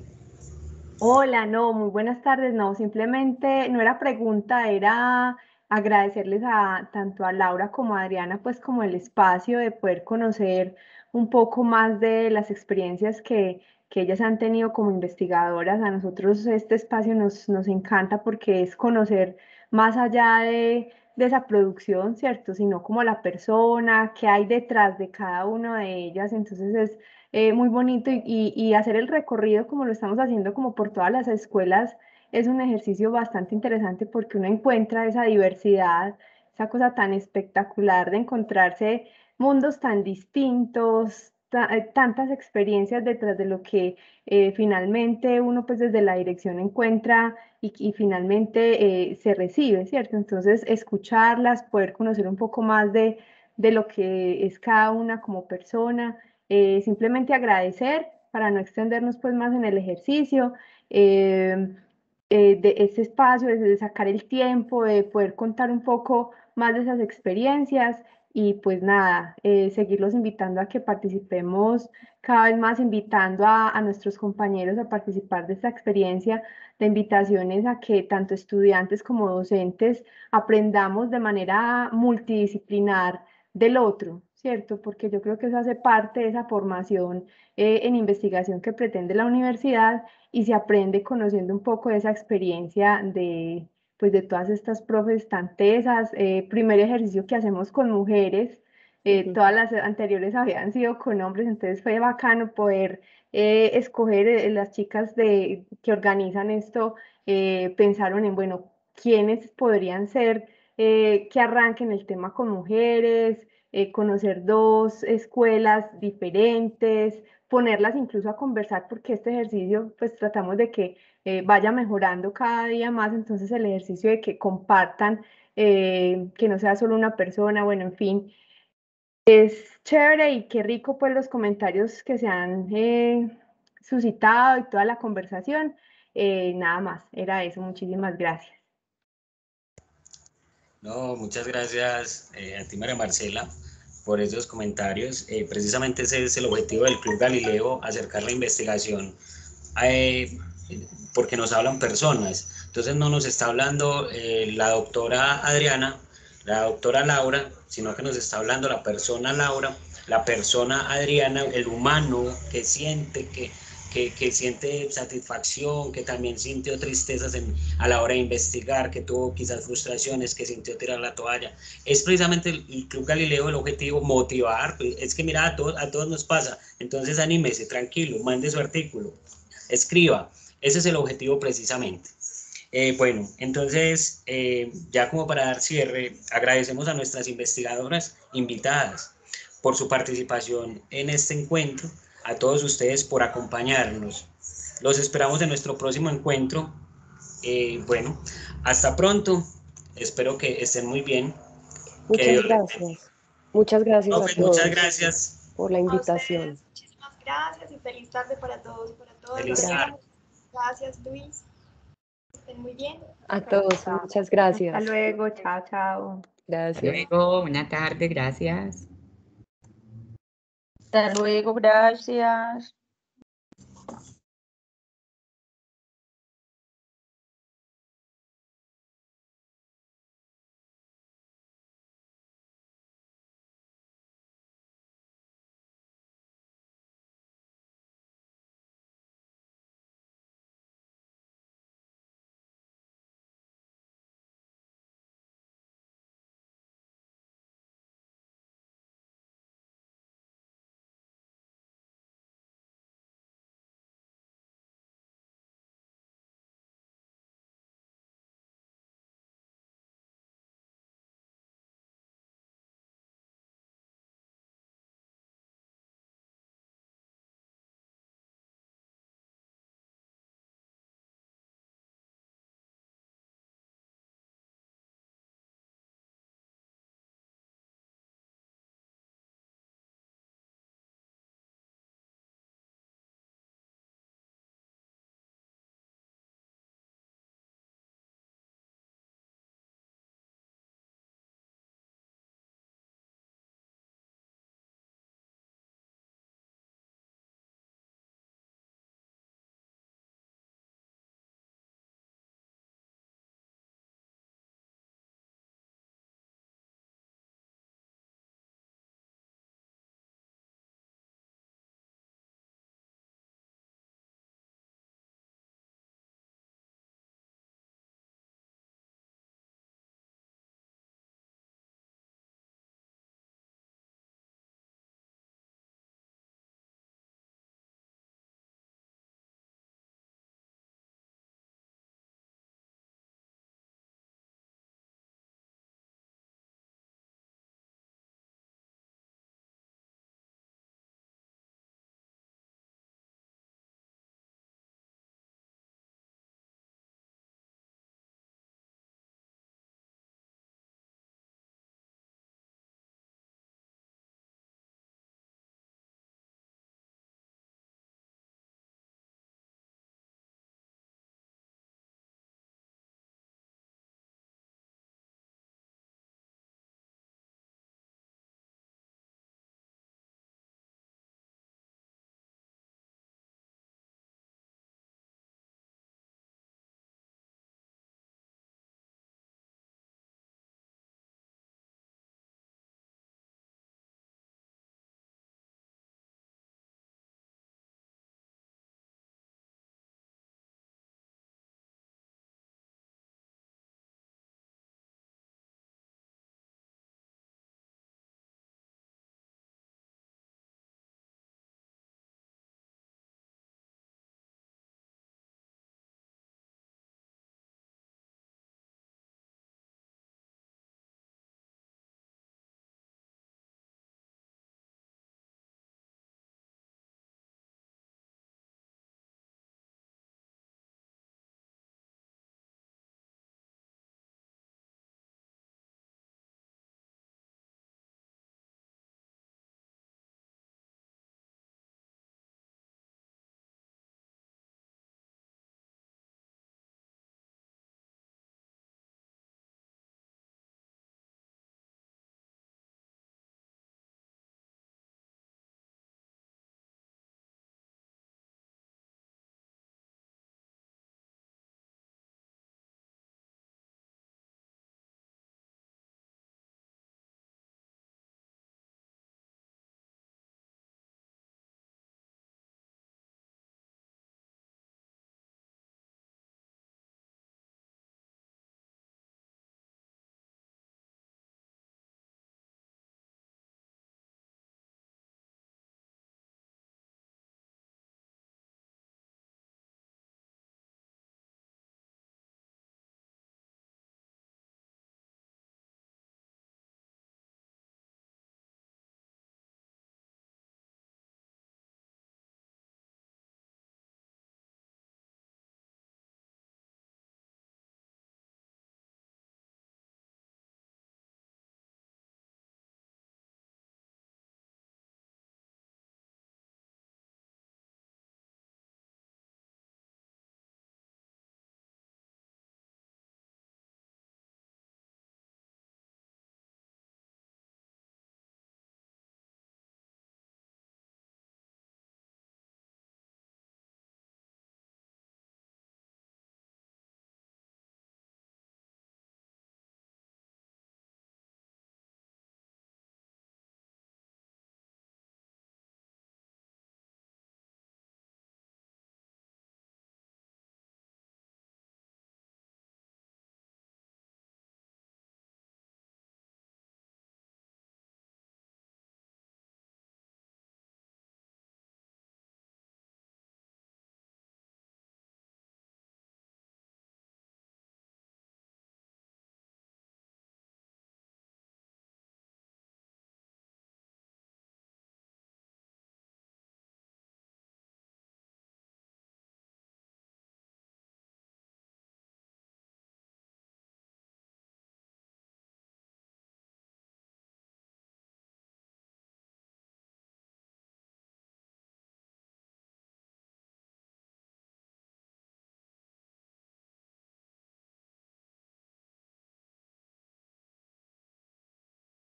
Hola, no, muy buenas tardes. No, simplemente no era pregunta, era agradecerles a tanto a Laura como a Adriana, pues como el espacio de poder conocer un poco más de las experiencias que ellas han tenido como investigadoras. A nosotros este espacio nos encanta porque es conocer más allá de esa producción, ¿cierto? Sino como la persona, qué hay detrás de cada una de ellas. Entonces es muy bonito y hacer el recorrido como lo estamos haciendo como por todas las escuelas es un ejercicio bastante interesante porque uno encuentra esa diversidad, esa cosa tan espectacular de encontrarse mundos tan distintos, tantas experiencias detrás de lo que finalmente uno pues desde la dirección encuentra y finalmente se recibe, ¿cierto? Entonces escucharlas, poder conocer un poco más de lo que es cada una como persona. Simplemente agradecer para no extendernos pues más en el ejercicio, de ese espacio, de sacar el tiempo, de poder contar un poco más de esas experiencias y pues nada, seguirlos invitando a que participemos cada vez más, invitando a nuestros compañeros a participar de esta experiencia, de invitaciones a que tanto estudiantes como docentes aprendamos de manera multidisciplinar del otro, ¿cierto? Porque yo creo que eso hace parte de esa formación en investigación que pretende la universidad y se aprende conociendo un poco de esa experiencia pues de todas estas profes tan tesas. Primer ejercicio que hacemos con mujeres, todas las anteriores habían sido con hombres, entonces fue bacano poder escoger las chicas que organizan esto, pensaron en, bueno, quiénes podrían ser que arranquen el tema con mujeres, conocer dos escuelas diferentes, ponerlas incluso a conversar, porque este ejercicio pues tratamos de que vaya mejorando cada día más, entonces el ejercicio de que compartan, que no sea solo una persona, bueno, en fin, es chévere y qué rico pues los comentarios que se han suscitado y toda la conversación. Nada más, era eso, muchísimas gracias. No, muchas gracias a ti, María Marcela, por esos comentarios. Precisamente ese es el objetivo del Club Galileo, acercar la investigación, porque nos hablan personas. Entonces no nos está hablando la doctora Adriana, la doctora Laura, sino que nos está hablando la persona Laura, la persona Adriana, el humano que siente, que siente satisfacción, que también sintió tristezas a la hora de investigar, que tuvo quizás frustraciones, que sintió tirar la toalla. Es precisamente el Club Galileo el objetivo, motivar. Es que mira, a todos nos pasa. Entonces anímese, tranquilo, mande su artículo, escriba. Ese es el objetivo precisamente. Bueno, entonces, ya como para dar cierre, agradecemos a nuestras investigadoras invitadas por su participación en este encuentro, a todos ustedes por acompañarnos. Los esperamos en nuestro próximo encuentro. Bueno, hasta pronto. Espero que estén muy bien. Muchas gracias. Muchas gracias no, a pues, todos. Muchas gracias por la invitación. A ustedes, muchísimas gracias y feliz tarde para todos y para todas. Feliz tarde. Gracias, Luis. Estén muy bien. A todos, muchas gracias. Hasta luego, chao, chao. Gracias. Hasta luego, buena tarde, gracias. Hasta luego, gracias.